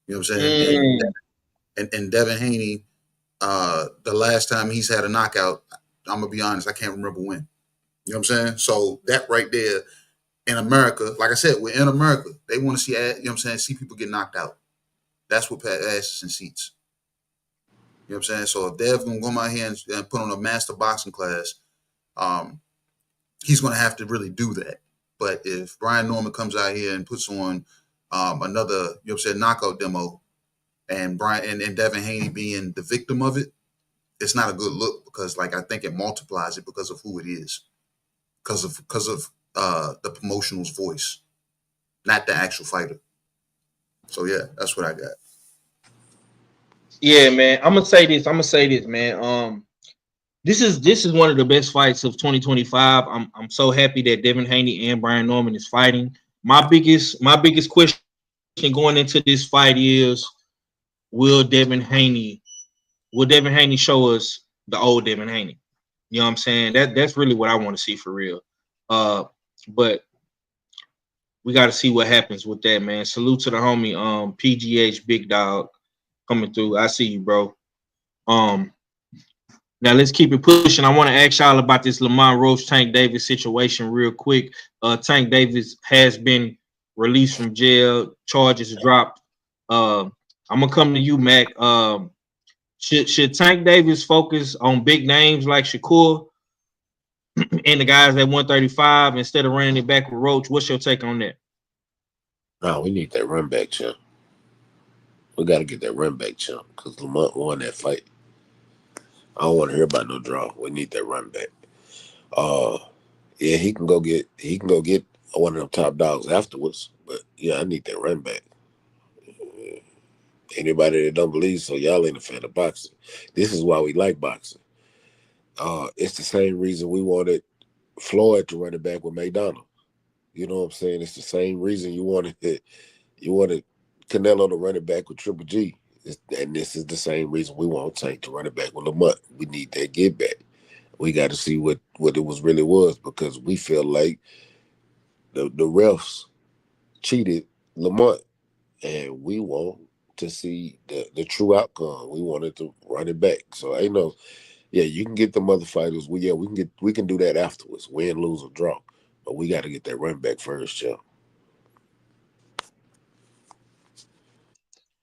You know what I'm saying? And Devin Haney, the last time he's had a knockout, I'm gonna be honest, I can't remember when. You know what I'm saying? So that right there in America, like I said, we're in America. They want to see, you know what I'm saying, see people get knocked out. That's what asses in seats. You know what I'm saying? So if Dev's gonna come out here and put on a master boxing class, he's gonna have to really do that. But if Brian Norman comes out here and puts on another, you know what I'm saying, knockout demo, and Devin Haney being the victim of it, it's not a good look because, like, I think it multiplies it because of who it is, because of the promotional's voice, not the actual fighter. So yeah, that's what I got. Yeah, man. I'm gonna say this, man. This is one of the best fights of 2025. I'm so happy that Devin Haney and Brian Norman is fighting. My biggest question going into this fight is, will Devin Haney show us the old Devin Haney? You know what I'm saying? That's really what I want to see for real. But we got to see what happens with that, man. Salute to the homie, PGH Big Dog, coming through. I see you, bro. Now let's keep it pushing. I want to ask y'all about this Lamont Roach Tank Davis situation real quick. Tank Davis has been released from jail. Charges dropped. I'm gonna come to you, Mac. Should Tank Davis focus on big names like Shakur and the guys at 135 instead of running it back with Roach? What's your take on that? No, we need that run back, champ. We got to get that run back, champ, because Lamont won that fight. I don't want to hear about no draw. We need that run back. Yeah, he can go get one of them top dogs afterwards. But yeah, I need that run back. Anybody that don't believe so, y'all ain't a fan of boxing. This is why we like boxing. It's the same reason we wanted Floyd to run it back with McDonald. You know what I'm saying? It's the same reason you wanted Canelo to run it back with Triple G. And this is the same reason we want Tank to run it back with Lamont. We need that get back. We got to see what it really was, because we feel like the refs cheated Lamont, and we want to see the true outcome. We wanted to run it back. So you can get them other fighters. We can do that afterwards, win, lose, or draw. But we got to get that run back first, Joe.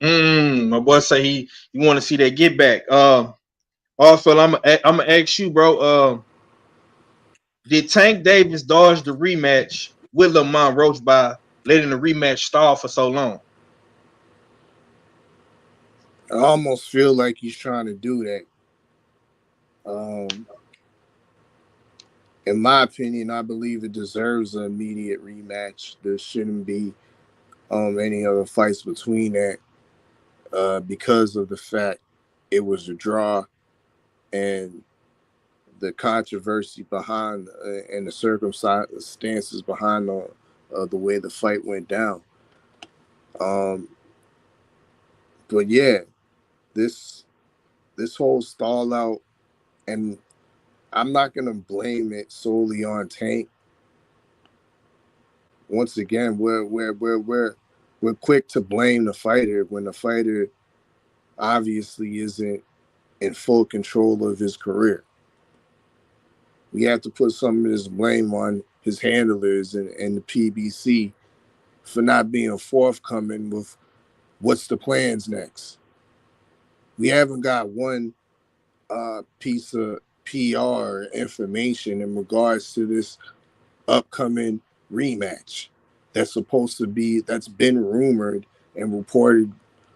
My boy say you want to see that get back. Also, I'm gonna ask you, bro. Did Tank Davis dodge the rematch with Lamont Roach by letting the rematch stall for so long? I almost feel like he's trying to do that. In my opinion, I believe it deserves an immediate rematch. There shouldn't be any other fights between that, because of the fact it was a draw and the controversy behind and the circumstances behind the way the fight went down. But yeah, this whole stall out, and I'm not gonna blame it solely on Tank. Once again, we're quick to blame the fighter when the fighter obviously isn't in full control of his career. We have to put some of this blame on his handlers and the PBC for not being forthcoming with what's the plans next. We haven't got one piece of PR information in regards to this upcoming rematch that's been rumored and reported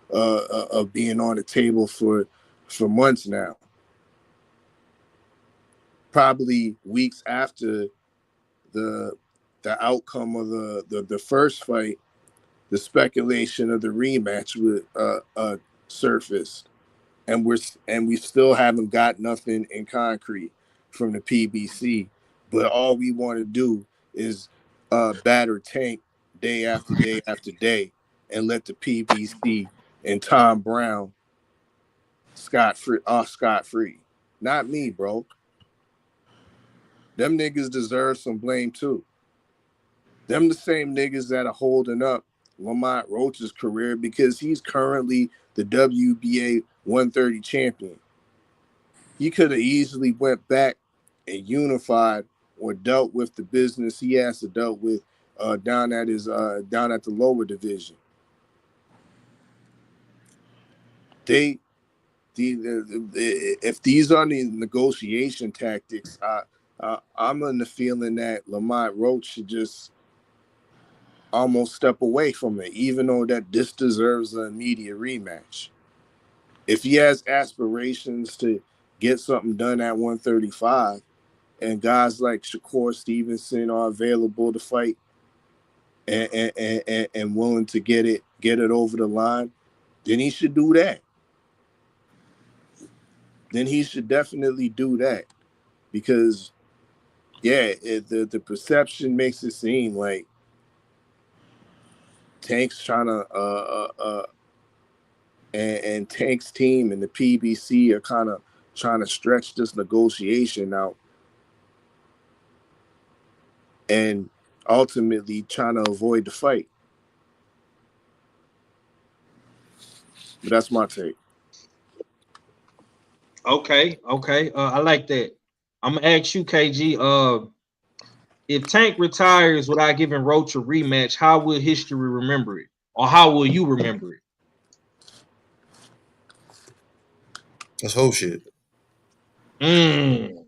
of being on the table for months now. Probably weeks after the outcome of the first fight, the speculation of the rematch would surface, and we still haven't got nothing in concrete from the PBC. But all we want to do is batter Tank day after day after day, and let the PBC and Tom Brown scot free. Not me, bro. Them niggas deserve some blame too. Them the same niggas that are holding up Lamont Roach's career because he's currently the WBA 130 champion. He could have easily went back and unified or dealt with the business he has to dealt with down at the lower division. If these are the negotiation tactics, I'm in the feeling that Lamont Roach should just almost step away from it, even though that this deserves an immediate rematch. If he has aspirations to get something done at 135, and guys like Shakur Stevenson are available to fight and willing to get it over the line, then he should do that. Then he should definitely do that, because the perception makes it seem like Tank's trying to and Tank's team and the PBC are kind of trying to stretch this negotiation out and ultimately trying to avoid the fight. But that's my take. Okay. I like that. I'm gonna ask you, KG. If Tank retires without giving Roach a rematch, how will history remember it, or how will you remember it? That's whole shit. You know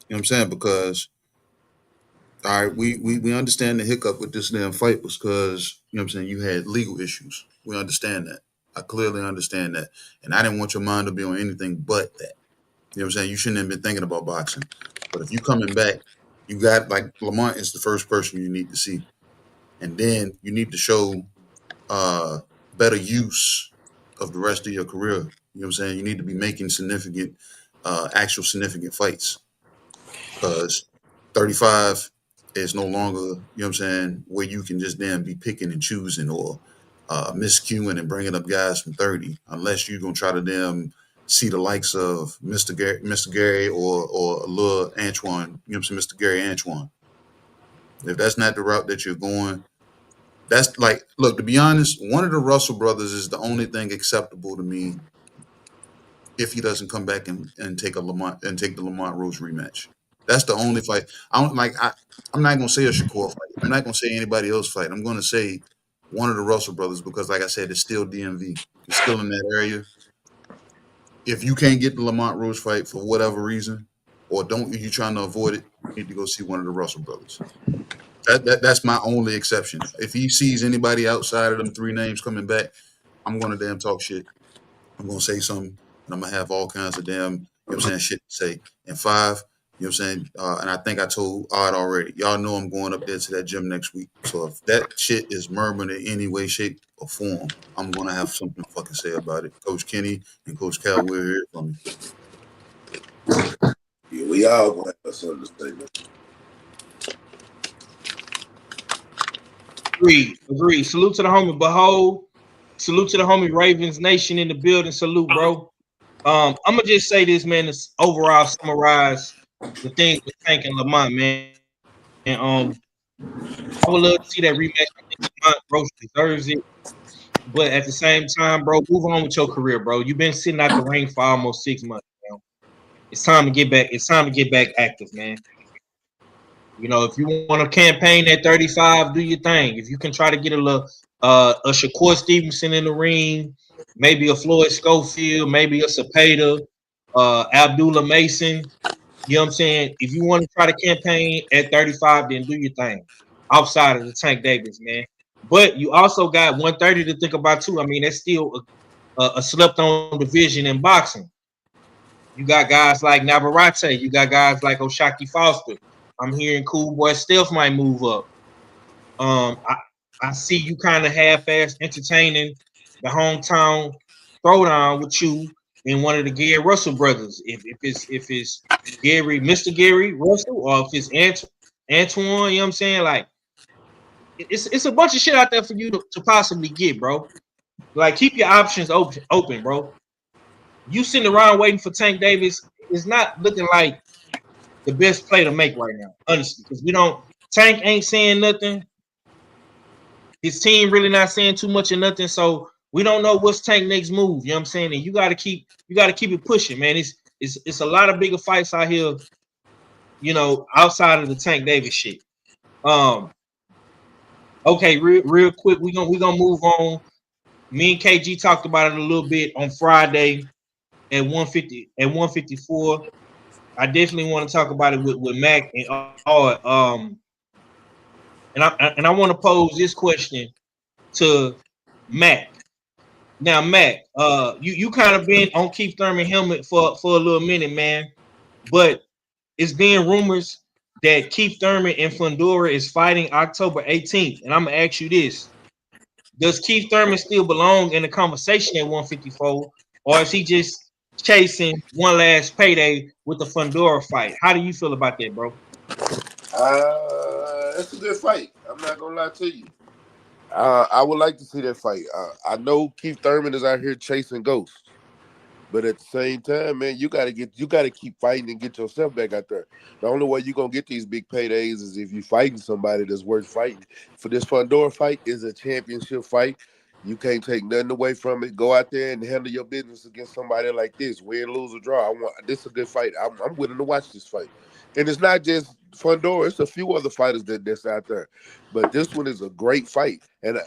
what I'm saying? Because all right, we understand the hiccup with this damn fight was because, you know what I'm saying, you had legal issues. We understand that. I clearly understand that. And I didn't want your mind to be on anything but that. You know what I'm saying? You shouldn't have been thinking about boxing. But if you coming back, you got, like, Lamont is the first person you need to see. And then you need to show better use of the rest of your career. You know what I'm saying? You need to be making significant, actual significant fights. Because 35 is no longer, you know what I'm saying, where you can just then be picking and choosing or miscuing and bringing up guys from 30, unless you're going to try to see the likes of Mr. Gary or Lil Antoine, you know what I'm saying, Mr. Gary Antoine. If that's not the route that you're going, that's like, look, to be honest, one of the Russell brothers is the only thing acceptable to me if he doesn't come back and take the Lamont Roach rematch. That's the only fight. I'm not gonna say a Shakur fight. I'm not gonna say anybody else fight. I'm gonna say one of the Russell brothers because, like I said, it's still DMV. It's still in that area. If you can't get the Lamont Roach fight for whatever reason, or you're trying to avoid it, you need to go see one of the Russell brothers. That's my only exception. If he sees anybody outside of them three names coming back, I'm gonna damn talk shit. I'm gonna say something, and I'm gonna have all kinds of damn, you know what I'm saying, shit to say. And 5, You know what I'm saying? And I think I told Odd already. Y'all know I'm going up there to that gym next week. So if that shit is murmured in any way, shape, or form, I'm gonna have something to fucking say about it. Coach Kenny and Coach Cal, we're here for me. Yeah, we all gonna have something to say, man. Agreed. Salute to the homie Behold. Salute to the homie Ravens Nation in the building. Salute, bro. I'm gonna just say this, man. To overall summarize the things with Tank and Lamont, man. And I would love to see that rematch. I think Lamont Roach deserves it. But at the same time, bro, move on with your career, bro. You've been sitting out the ring for almost 6 months, man. It's time to get back. It's time to get back active, man. You know, if you want to campaign at 35, do your thing. If you can try to get a Shakur Stevenson in the ring, maybe a Floyd Schofield, maybe a Cepeda, Abdullah Mason. You know what I'm saying? If you want to try to campaign at 35, then do your thing outside of the Tank Davis, man. But you also got 130 to think about too. I mean, that's still a slept-on division in boxing. You got guys like Navarrete. You got guys like O'Shaquie Foster. I'm hearing Cool Boy Stealth might move up. I see you kind of half-ass entertaining the hometown throwdown with you in one of the Gary Russell brothers. If it's Gary, Mr. Gary Russell, or if it's Antoine, you know what I'm saying? Like it's a bunch of shit out there for you to possibly get, bro. Like keep your options open, bro. You sitting around waiting for Tank Davis is not looking like the best play to make right now, honestly, because Tank ain't saying nothing. His team really not saying too much of nothing, so we don't know what's Tank next move. You know what I'm saying? And you got to keep it pushing, man. It's a lot of bigger fights out here, you know, outside of the Tank Davis shit. Okay, real quick, we gonna move on. Me and KG talked about it a little bit on Friday at 150 at 154. I definitely want to talk about it with Mac and and I want to pose this question to Mac. Now, Mac, you kind of been on Keith Thurman helmet for a little minute, man. But it's being rumors that Keith Thurman and Fundora is fighting October 18th. And I'm gonna ask you this: does Keith Thurman still belong in the conversation at 154, or is he just chasing one last payday with the Fundora fight? How do you feel about that, bro? It's a good fight. I'm not gonna lie to you. I would like to see that fight. I know Keith Thurman is out here chasing ghosts, but at the same time, man, you gotta keep fighting and get yourself back out there. The only way you're gonna get these big paydays is if you're fighting somebody that's worth fighting. For this Fundora fight is a championship fight. You can't take nothing away from it. Go out there and handle your business against somebody like this. Win, lose, or draw. This is a good fight. I'm willing to watch this fight. And it's not just Fundora. It's a few other fighters that's out there. But this one is a great fight. And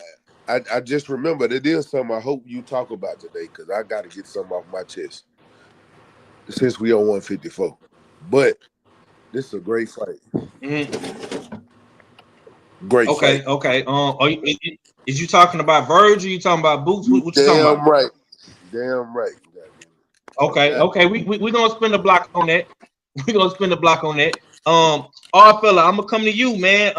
I just remembered it is something I hope you talk about today because I got to get something off my chest since we on 154. But this is a great fight. Mm-hmm. Great fight. Okay. Is you talking about Vergil? You talking about Boots? What you talking about? Right. Damn right. Okay. We gonna spend a block on that. We gonna spend a block on that. All right, fella, I'm gonna come to you, man.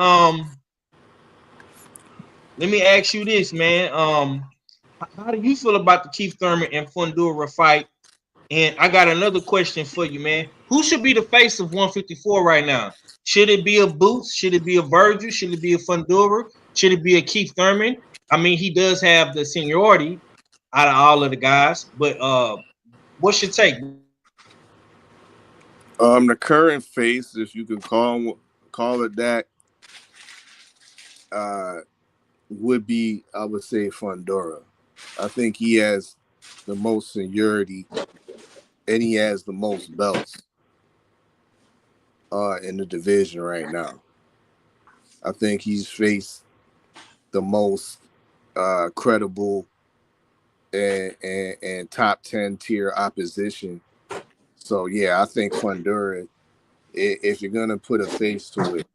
Let me ask you this, man. How do you feel about the Keith Thurman and Fundora fight? And I got another question for you, man. Who should be the face of 154 right now? Should it be a Boots? Should it be a Vergil? Should it be a Fundora? Should it be a Keith Thurman? I mean, he does have the seniority out of all of the guys, but what's your take? The current face, if you can call it that, would be, I would say, Fundora. I think he has the most seniority and he has the most belts in the division right now. I think he's faced the most credible and top 10 tier opposition. So yeah, I think Fundora, if you're gonna put a face to it,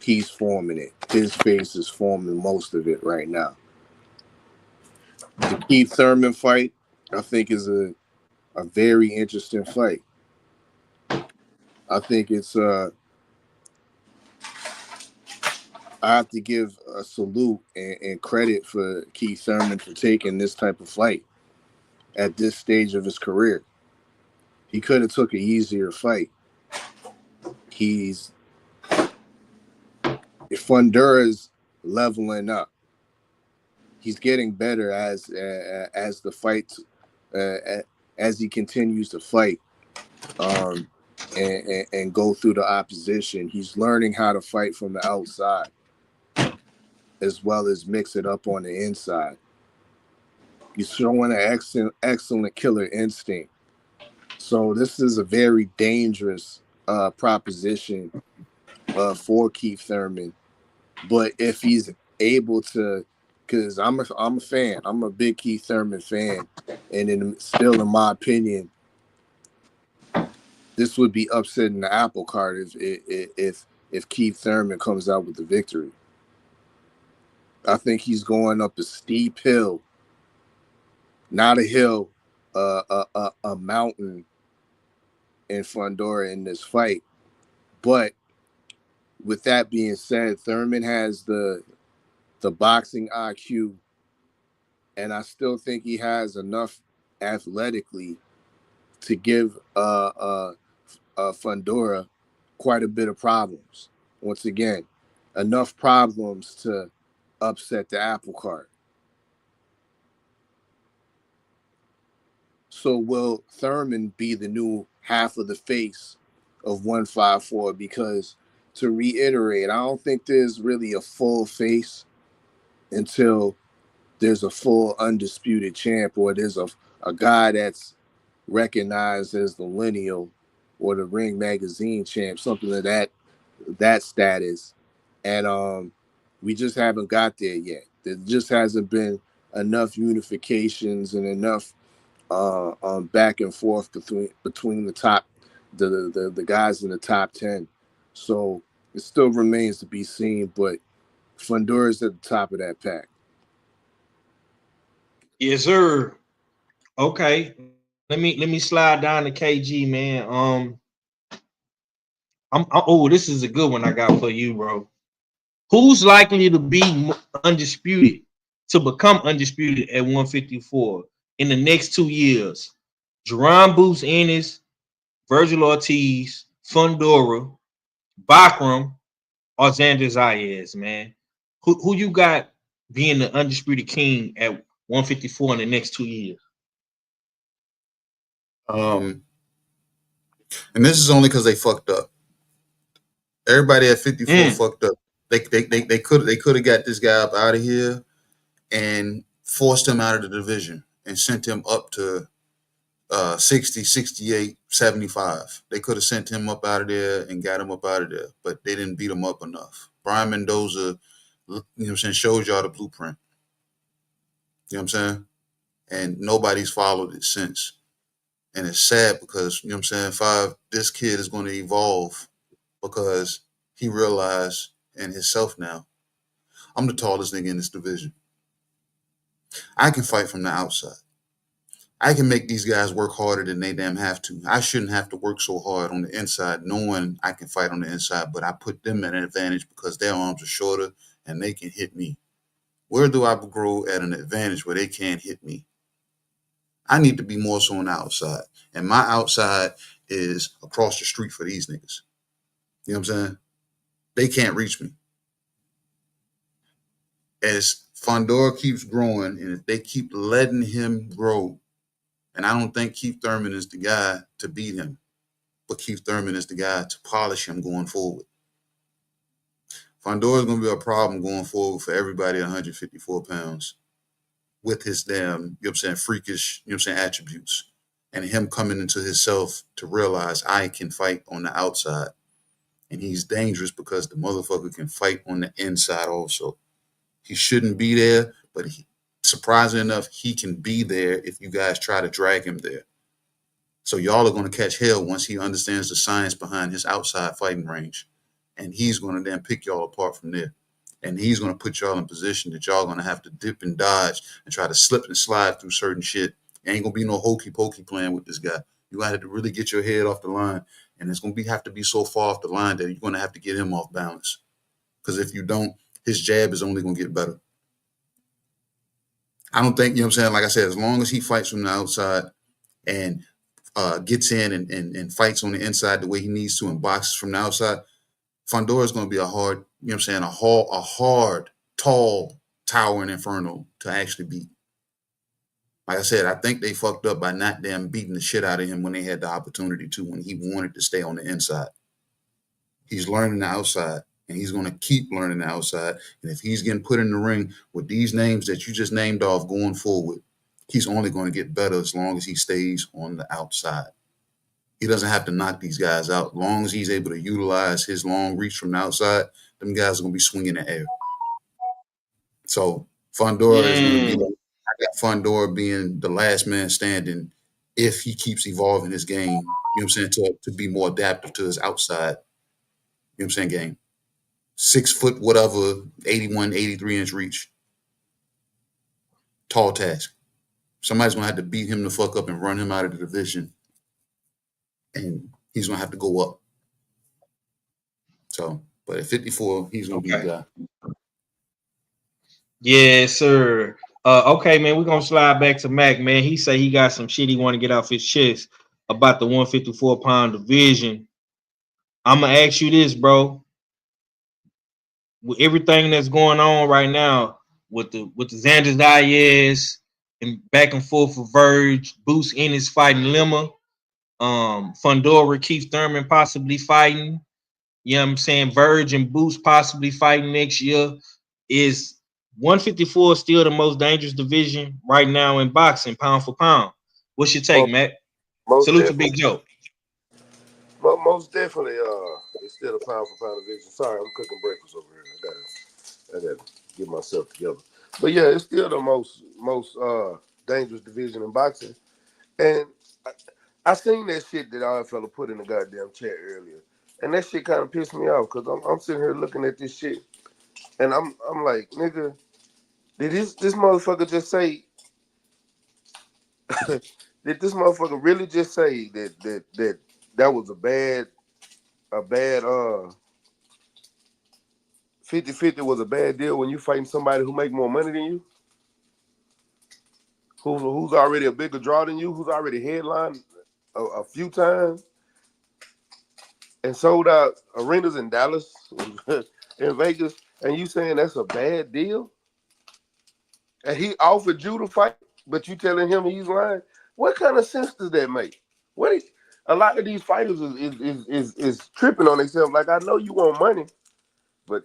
he's forming it. His face is forming most of it right now. The Keith Thurman fight, I think, is a very interesting fight. I think it's I have to give a salute and credit for Keith Thurman for taking this type of fight at this stage of his career. He could have took an easier fight. Fundura's leveling up. He's getting better as the fight as he continues to fight and go through the opposition. He's learning how to fight from the outside as well as mix it up on the inside. He's showing an excellent killer instinct. So this is a very dangerous proposition for Keith Thurman. But if he's able to, because I'm a fan, I'm a big Keith Thurman fan, and still in my opinion, this would be upsetting the apple cart if Keith Thurman comes out with the victory. I think he's going up a steep hill, not a hill, a mountain in Fundora in this fight. But with that being said, Thurman has the boxing IQ, and I still think he has enough athletically to give Fundora quite a bit of problems. Once again, enough problems to upset the apple cart. So will Thurman be the new half of the face of 154? Because to reiterate, I don't think there's really a full face until there's a full undisputed champ, or there's a guy that's recognized as the lineal or the Ring Magazine champ, something of that status. And we just haven't got there yet. There just hasn't been enough unifications and enough back and forth between the top the guys in the top 10. So it still remains to be seen, but Fundura's at the top of that pack. Yes, sir. Okay. Let me slide down to KG, man. Oh, this is a good one I got for you, bro. Who's likely to be undisputed, to become undisputed at 154 in the next 2 years? Jerron Boots Ennis, Vergil Ortiz, Fundora, Bakram, or Xander Zayas, man? Who you got being the undisputed king at 154 in the next 2 years? And this is only because they fucked up. Everybody at 54 fucked up. They could have got this guy up out of here and forced him out of the division and sent him up to 60, 68, 75. They could have sent him up out of there and got him up out of there, but they didn't beat him up enough. Brian Mendoza, you know what I'm saying, showed y'all the blueprint. You know what I'm saying? And nobody's followed it since. And it's sad because, you know what I'm saying, this kid is going to evolve because he realized in himself now, I'm the tallest nigga in this division. I can fight from the outside. I can make these guys work harder than they damn have to. I shouldn't have to work so hard on the inside, knowing I can fight on the inside, but I put them at an advantage because their arms are shorter and they can hit me. Where do I grow at an advantage where they can't hit me? I need to be more so on the outside. And my outside is across the street for these niggas. You know what I'm saying? They can't reach me. As Fundora keeps growing and if they keep letting him grow, and I don't think Keith Thurman is the guy to beat him, but Keith Thurman is the guy to polish him going forward. Fundora is going to be a problem going forward for everybody at 154 pounds with his damn, you know what I'm saying, freakish, you know what I'm saying, attributes. And him coming into himself to realize I can fight on the outside. And he's dangerous because the motherfucker can fight on the inside also. He shouldn't be there, but surprisingly enough, he can be there if you guys try to drag him there. So y'all are going to catch hell once he understands the science behind his outside fighting range. And he's going to then pick y'all apart from there. And he's going to put y'all in position that y'all going to have to dip and dodge and try to slip and slide through certain shit. Ain't going to be no hokey pokey playing with this guy. You got to really get your head off the line and it's going to have to be so far off the line that you're going to have to get him off balance. Because if you don't, his jab is only going to get better. I don't think, you know what I'm saying? Like I said, as long as he fights from the outside and gets in and fights on the inside the way he needs to and boxes from the outside, Fundora is going to be a hard, you know what I'm saying, a hard, tall, towering inferno to actually beat. Like I said, I think they fucked up by not damn beating the shit out of him when they had the opportunity to, when he wanted to stay on the inside. He's learning the outside, and he's going to keep learning the outside. And if he's getting put in the ring with these names that you just named off going forward, he's only going to get better as long as he stays on the outside. He doesn't have to knock these guys out. As long as he's able to utilize his long reach from the outside, them guys are going to be swinging the air. So Fundora is going to be, I got Fundora being the last man standing if he keeps evolving his game, you know what I'm saying, to be more adaptive to his outside, you know what I'm saying, game. 6 foot, whatever, 81, 83 inch reach. Tall task. Somebody's going to have to beat him the fuck up and run him out of the division. And he's going to have to go up. So, but at 54, he's going to be the guy. Yes, sir. Okay, man, we're going to slide back to Mac, man. He say he got some shit he want to get off his chest about the 154-pound division. I'm going to ask you this, bro. With everything that's going on right now with the Xander Diaz and back and forth with Verge, Boost Ennis fighting Lima, Fundora, Keith Thurman possibly fighting, you know what I'm saying, Verge and Boost possibly fighting next year. Is 154 still the most dangerous division right now in boxing, pound for pound? What's your take, Matt? Salute to Big Joe. Most definitely, it's still a pound for pound division. Sorry, I'm cooking breakfast over here. I gotta get myself together. But yeah, it's still the most dangerous division in boxing. And I seen that shit that our fella put in the goddamn chat earlier, and that shit kind of pissed me off because I'm sitting here looking at this shit, and I'm like, nigga, did this motherfucker just say? Did this motherfucker really just say that was a bad 50-50 was a bad deal when you fighting somebody who make more money than you, who's already a bigger draw than you, who's already headlined a few times and sold out arenas in Dallas in Vegas, and you saying that's a bad deal? And he offered you to fight, but you telling him he's lying? What kind of sense does that make? A lot of these fighters is tripping on themselves. Like, I know you want money, but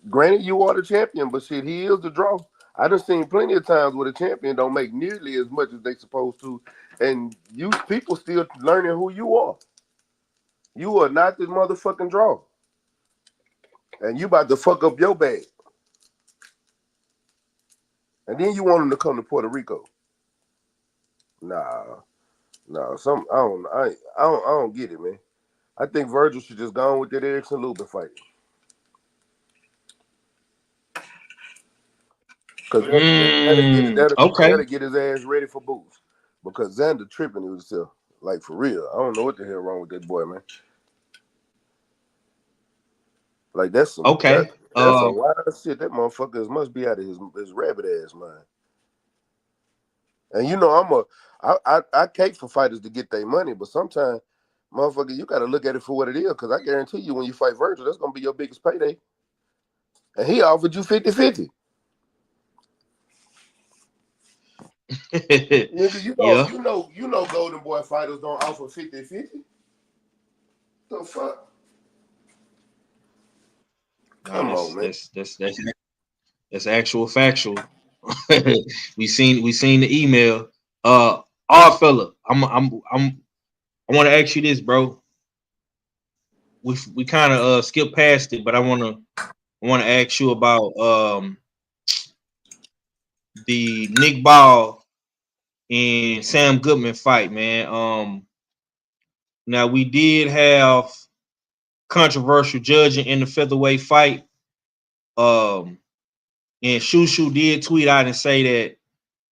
granted you are the champion, but shit, he is the draw. I done seen plenty of times where the champion don't make nearly as much as they supposed to, and you people still learning who you are. You are not this motherfucking draw, and you about to fuck up your bag. And then you want him to come to Puerto Rico? Nah. I don't get it, man. I think Vergil should just go on with that Erickson Lubin fight. Because that'll get his ass ready for Boots. Because Xander tripping himself. Like, for real. I don't know what the hell wrong with that boy, man. Like, that's some that's some wild shit. That motherfucker must be out of his rabbit ass mind. And you know, I cake for fighters to get their money, but sometimes, motherfucker, you got to look at it for what it is. Because I guarantee you, when you fight Vergil, that's gonna be your biggest payday. And he offered you 50-50. Nigga, you know, Golden Boy fighters don't offer 50-50. The fuck? Come on, man. That's actual factual. we seen the email. Our fella, I want to ask you this, bro. We kind of skipped past it, but I want to ask you about the Nick Ball and Sam Goodman fight, man. Now we did have controversial judging in the featherweight fight. And Shushu did tweet out and say that,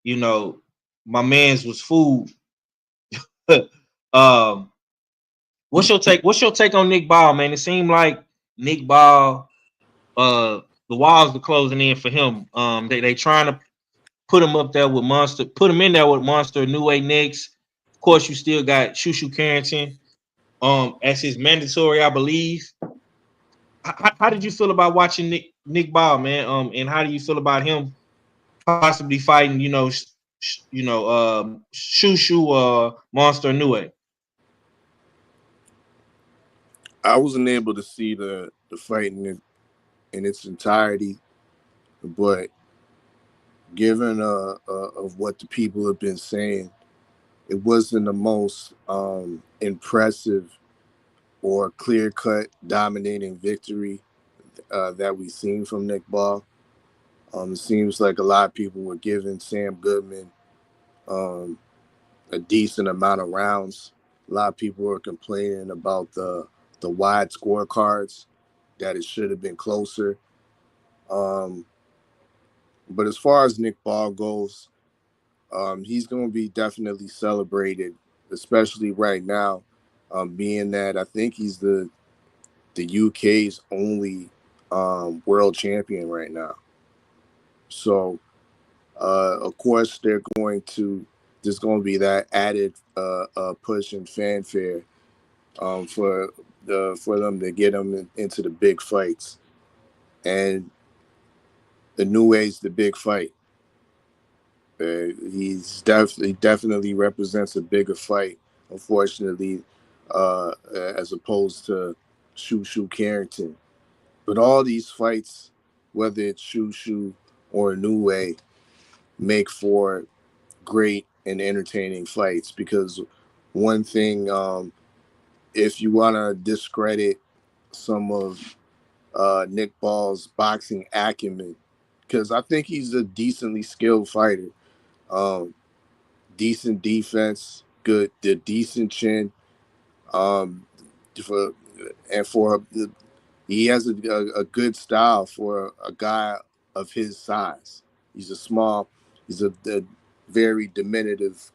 you know, my man's was fooled. What's your take? What's your take on Nick Ball, man? It seemed like Nick Ball, the walls are closing in for him. They trying to put him up there with Monster, put him in there with Monster, New Way next. Of course, you still got Shushu Carrington, as his mandatory, I believe. How did you feel about watching Nick Ball, man? And how do you feel about him possibly fighting, Shushu, Monster, New Way? I wasn't able to see the fight in its entirety, but given of what the people have been saying, it wasn't the most impressive or clear-cut dominating victory that we've seen from Nick Ball. It seems like a lot of people were giving Sam Goodman a decent amount of rounds. A lot of people were complaining about the wide scorecards, that it should have been closer. But as far as Nick Ball goes, he's going to be definitely celebrated, especially right now, being that I think he's the UK's only world champion right now. So, of course, there's going to be that added push and fanfare for them to get him into the big fights, and the New Way's the big fight. He definitely represents a bigger fight, unfortunately, as opposed to Shushu Carrington. But all these fights, whether it's Shushu or New Way, make for great and entertaining fights. Because one thing, if you want to discredit some of Nick Ball's boxing acumen, because I think he's a decently skilled fighter. Decent defense, decent chin. He has a good style for a guy of his size. He's a very diminutive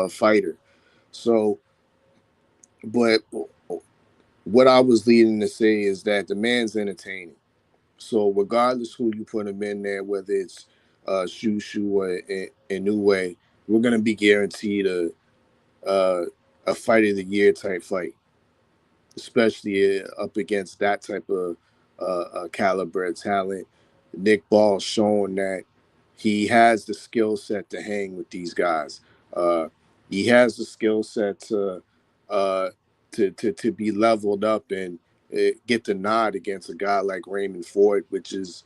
fighter. So, but what I was leading to say is that the man's entertaining. So regardless who you put him in there, whether it's Shushu or Inoue, we're gonna be guaranteed a fight of the year type fight, especially up against that type of caliber of talent. Nick Ball's showing that he has the skill set to hang with these guys. He has the skill set to be leveled up and get the nod against a guy like Raymond Ford, which is,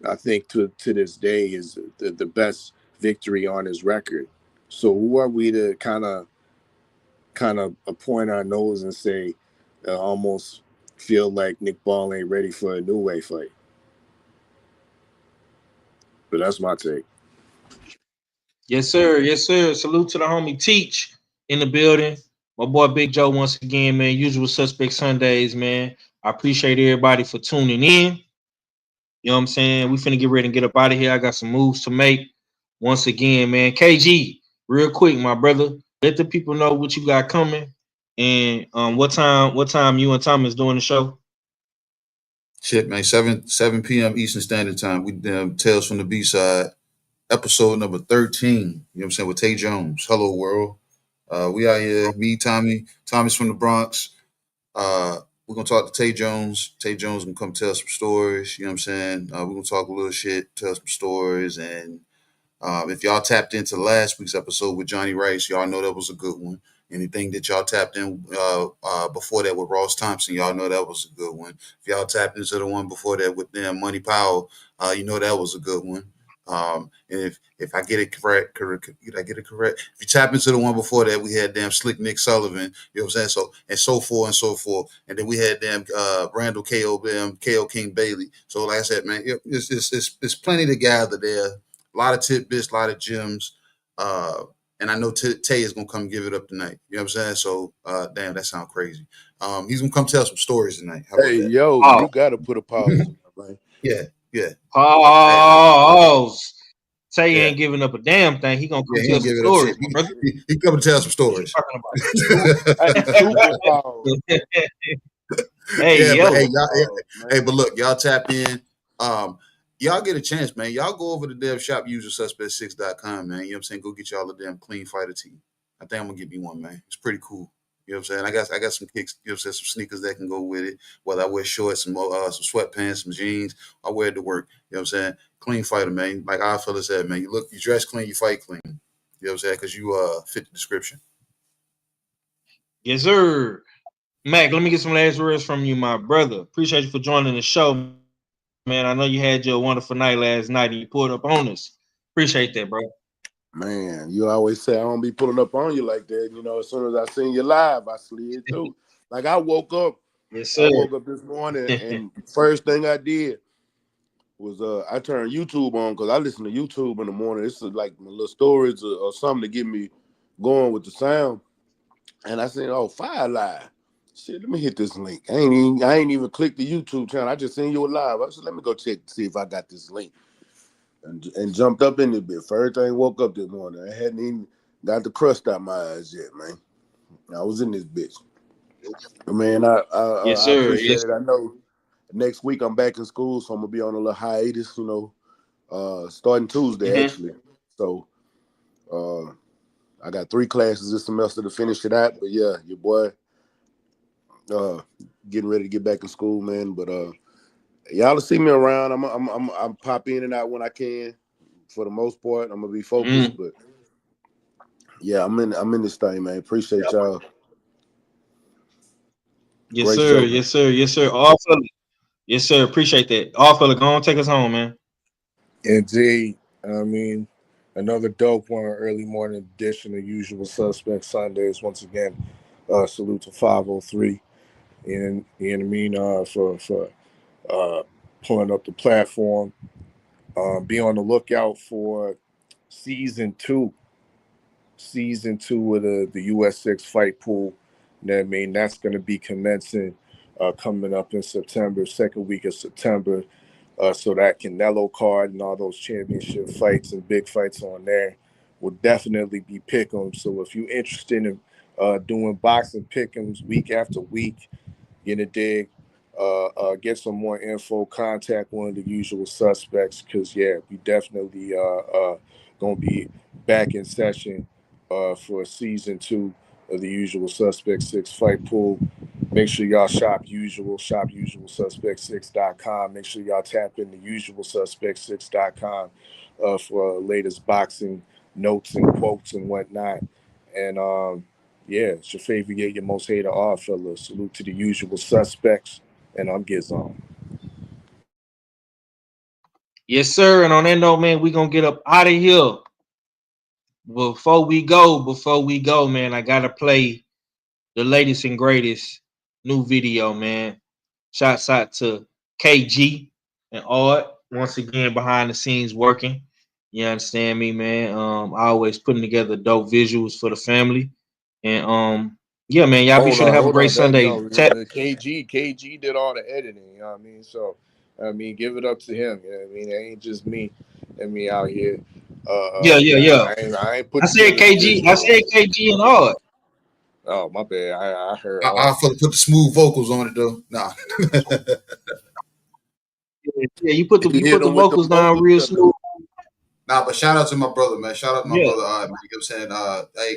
I think, to this day, is the best victory on his record. So who are we to kind of point our nose and say, almost feel like Nick Ball ain't ready for a New Way fight? But that's my take. Yes, sir. Yes, sir. Salute to the homie Teach in the building. My boy Big Joe once again, man. Usual Suspect Sundays, man. I appreciate everybody for tuning in. You know what I'm saying? We finna get ready and get up out of here. I got some moves to make. Once again, man. KG, real quick, my brother. Let the people know what you got coming and what time you and Thomas doing the show. Shit, man. 7 p.m. Eastern Standard Time. We Tales from the B-Side. Episode number 13, you know what I'm saying, with Tay Jones. Hello, world. We out here, me, Tommy's from the Bronx. We're going to talk to Tay Jones. Tay Jones going to come tell some stories, you know what I'm saying? We're going to talk a little shit, tell some stories. And if y'all tapped into last week's episode with Johnny Rice, y'all know that was a good one. Anything that y'all tapped in before that with Ross Thompson, y'all know that was a good one. If y'all tapped into the one before that with Money Powell, you know that was a good one. And if I get it correct, did I get it correct? If you tap into the one before that, we had Slick Nick Sullivan, you know what I'm saying? So and so forth and so forth. And then we had Randall KO King Bailey. So like I said, man, it's plenty to gather there. A lot of tidbits, a lot of gems. And I know Tay is gonna come give it up tonight. You know what I'm saying? So damn, that sounds crazy. He's gonna come tell some stories tonight. Hey, yo, you gotta put a pause on that, right? Yeah. Pause. Tay ain't giving up a damn thing. He gonna come tell some stories, my brother. He coming to tell some stories. Hey, but hey, but look, y'all tap in. Y'all get a chance, man. Y'all go over to Dev Shop, usualsuspect6.com, man. You know what I'm saying? Go get y'all a damn clean fighter tee. I think I'm gonna get me one, man. It's pretty cool. You know what I'm saying? I got some kicks, you know what I'm saying, some sneakers that can go with it. Whether I wear shorts, some sweatpants, some jeans, I wear it to work. You know what I'm saying? Clean fighter, man. Like our fella said, man, you dress clean, you fight clean. You know what I'm saying? Because you fit the description. Yes, sir. Mac, let me get some last words from you, my brother. Appreciate you for joining the show, man. I know you had your wonderful night last night and you pulled up on us. Appreciate that, bro. Man, you always say I don't be pulling up on you like that. You know, as soon as I seen you live, I slid through. Like I woke up. Yes, sir. I woke up this morning and first thing I did was I turned YouTube on because I listen to YouTube in the morning. It's like little stories or something to get me going with the sound. And I said, "Oh, Fire Live. Shit, let me hit this link." I ain't even clicked the YouTube channel. I just seen you live. I said, "Let me go check to see if I got this link." And jumped up in the bit. First thing woke up this morning. I hadn't even got the crust out my eyes yet, man. I was in this bitch. Man, yes, I sir. appreciate Yes. it. I know next week I'm back in school, so I'm gonna be on a little hiatus, you know, starting Tuesday actually. So I got 3 classes this semester to finish it out. But yeah, your boy getting ready to get back in school, man. But y'all will see me around. I'm pop in and out when I can. For the most part, I'm gonna be focused. But yeah, I'm in this thing, man. Appreciate y'all. Yes, Great sir. show, man. Yes, sir. Yes, sir. All fella. Yes, sir. Appreciate that. All fella, go on, take us home, man. Indeed. I mean, another dope one, early morning edition of Usual Suspect Sundays. Once again, salute to 503. And you know what I mean, for pulling up the platform. Be on the lookout for season 2 of the US6 fight pool. You know what I mean? That's going to be commencing coming up in September, second week of September. So that Canelo card and all those championship fights and big fights on there will definitely be pick'em. So if you're interested in doing boxing pick'ems week after week, get a dig, get some more info, contact one of the usual suspects, because yeah, we definitely gonna be back in session for season 2 of the Usual Suspect 6 fight pool. Make sure y'all shop usualsuspect6.com. Make sure y'all tap into usualsuspect6.com for latest boxing notes and quotes and whatnot. And yeah, it's your favorite, yet your most hated odd fella. Salute to the usual suspects, and I'm Gizon. Yes, sir. And on that note, man, we gonna get up out of here. Before we go, man, I gotta play the latest and greatest new video, man. Shouts out to KG and Art once again behind the scenes working. You understand me, man? Always putting together dope visuals for the family. And yeah, man, y'all be sure to have a great Sunday. KG did all the editing, you know what I mean? So I mean, give it up to him. You know what I mean? It ain't just me and me out here. Yeah. I ain't put. I said KG and Art. Oh, my bad. I heard. I put the smooth vocals on it though. Nah. Yeah, you put the vocals down real smooth. Nah, but shout out to my brother, man. Shout out to my brother, man. You know what I'm saying?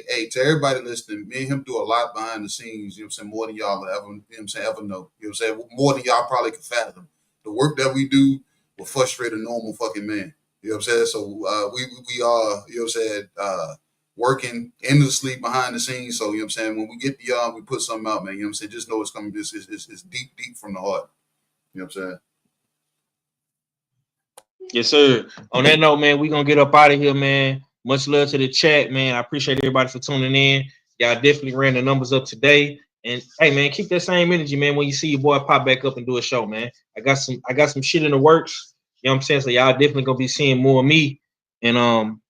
Hey, to everybody listening, me and him do a lot behind the scenes, you know what I'm saying? More than y'all will ever, you know what I'm saying, ever know. You know what I'm saying? More than y'all probably can fathom. The work that we do will frustrate a normal fucking man. You know what I'm saying? So we are, you know what I'm saying, working endlessly behind the scenes. So, you know what I'm saying, when we get to y'all, we put something out, man. You know what I'm saying? Just know it's coming. It's deep from the heart. You know what I'm saying? Yes, sir. On that note, man, we gonna get up out of here, man. Much love to the chat, man. I appreciate everybody for tuning in. Y'all definitely ran the numbers up today. And hey, man, keep that same energy, man. When you see your boy pop back up and do a show, man. I got some shit in the works. You know what I'm saying? So y'all definitely gonna be seeing more of me. And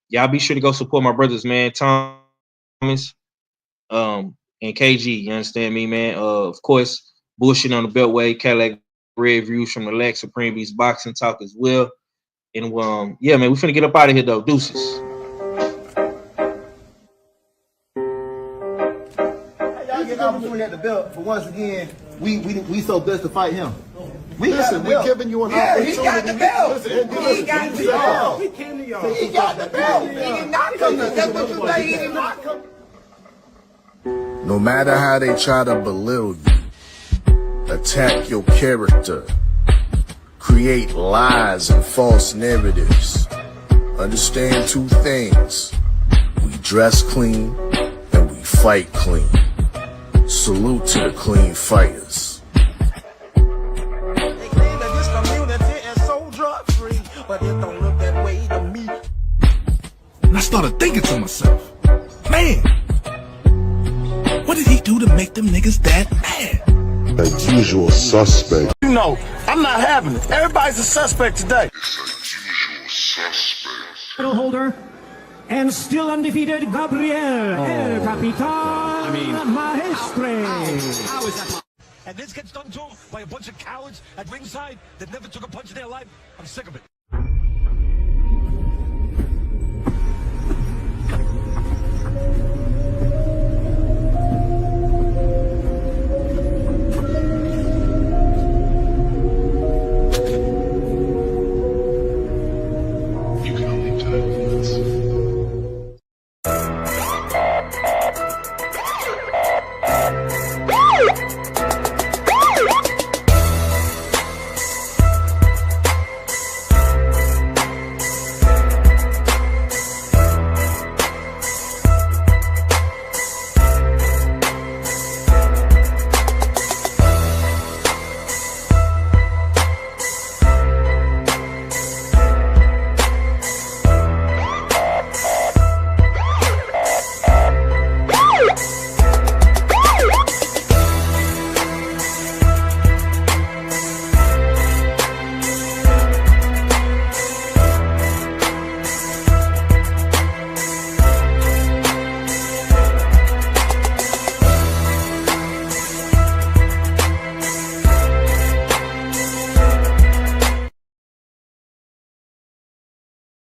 y'all be sure to go support my brothers, man. Thomas, and KG. You understand me, man? Of course, bullshit on the Beltway, Cadillac Red Views from the Lex Supreme Beast Boxing Talk as well. And yeah, man, we finna get up out of here though. Deuces. Y'all get an opportunity at the belt for once again. We so blessed to fight him. Listen, we're giving you an opportunity. He got the belt. Listen, He got the belt. He came to y'all. He got the belt. He did not come to. That's what you say. He did not come. No matter how they try to belittle you, attack your character, create lies and false narratives, understand two things. We dress clean and we fight clean. Salute to the clean fighters. They claim that this community is so drug-free, but it don't look that way to me. And I started thinking to myself, man, what did he do to make them niggas that mad? The usual suspect. You know, I'm not having it. Everybody's a suspect today. Title holder and still undefeated Gabriel El Capitan Maestre. How is that? And this gets done too by a bunch of cowards at ringside that never took a punch in their life. I'm sick of it.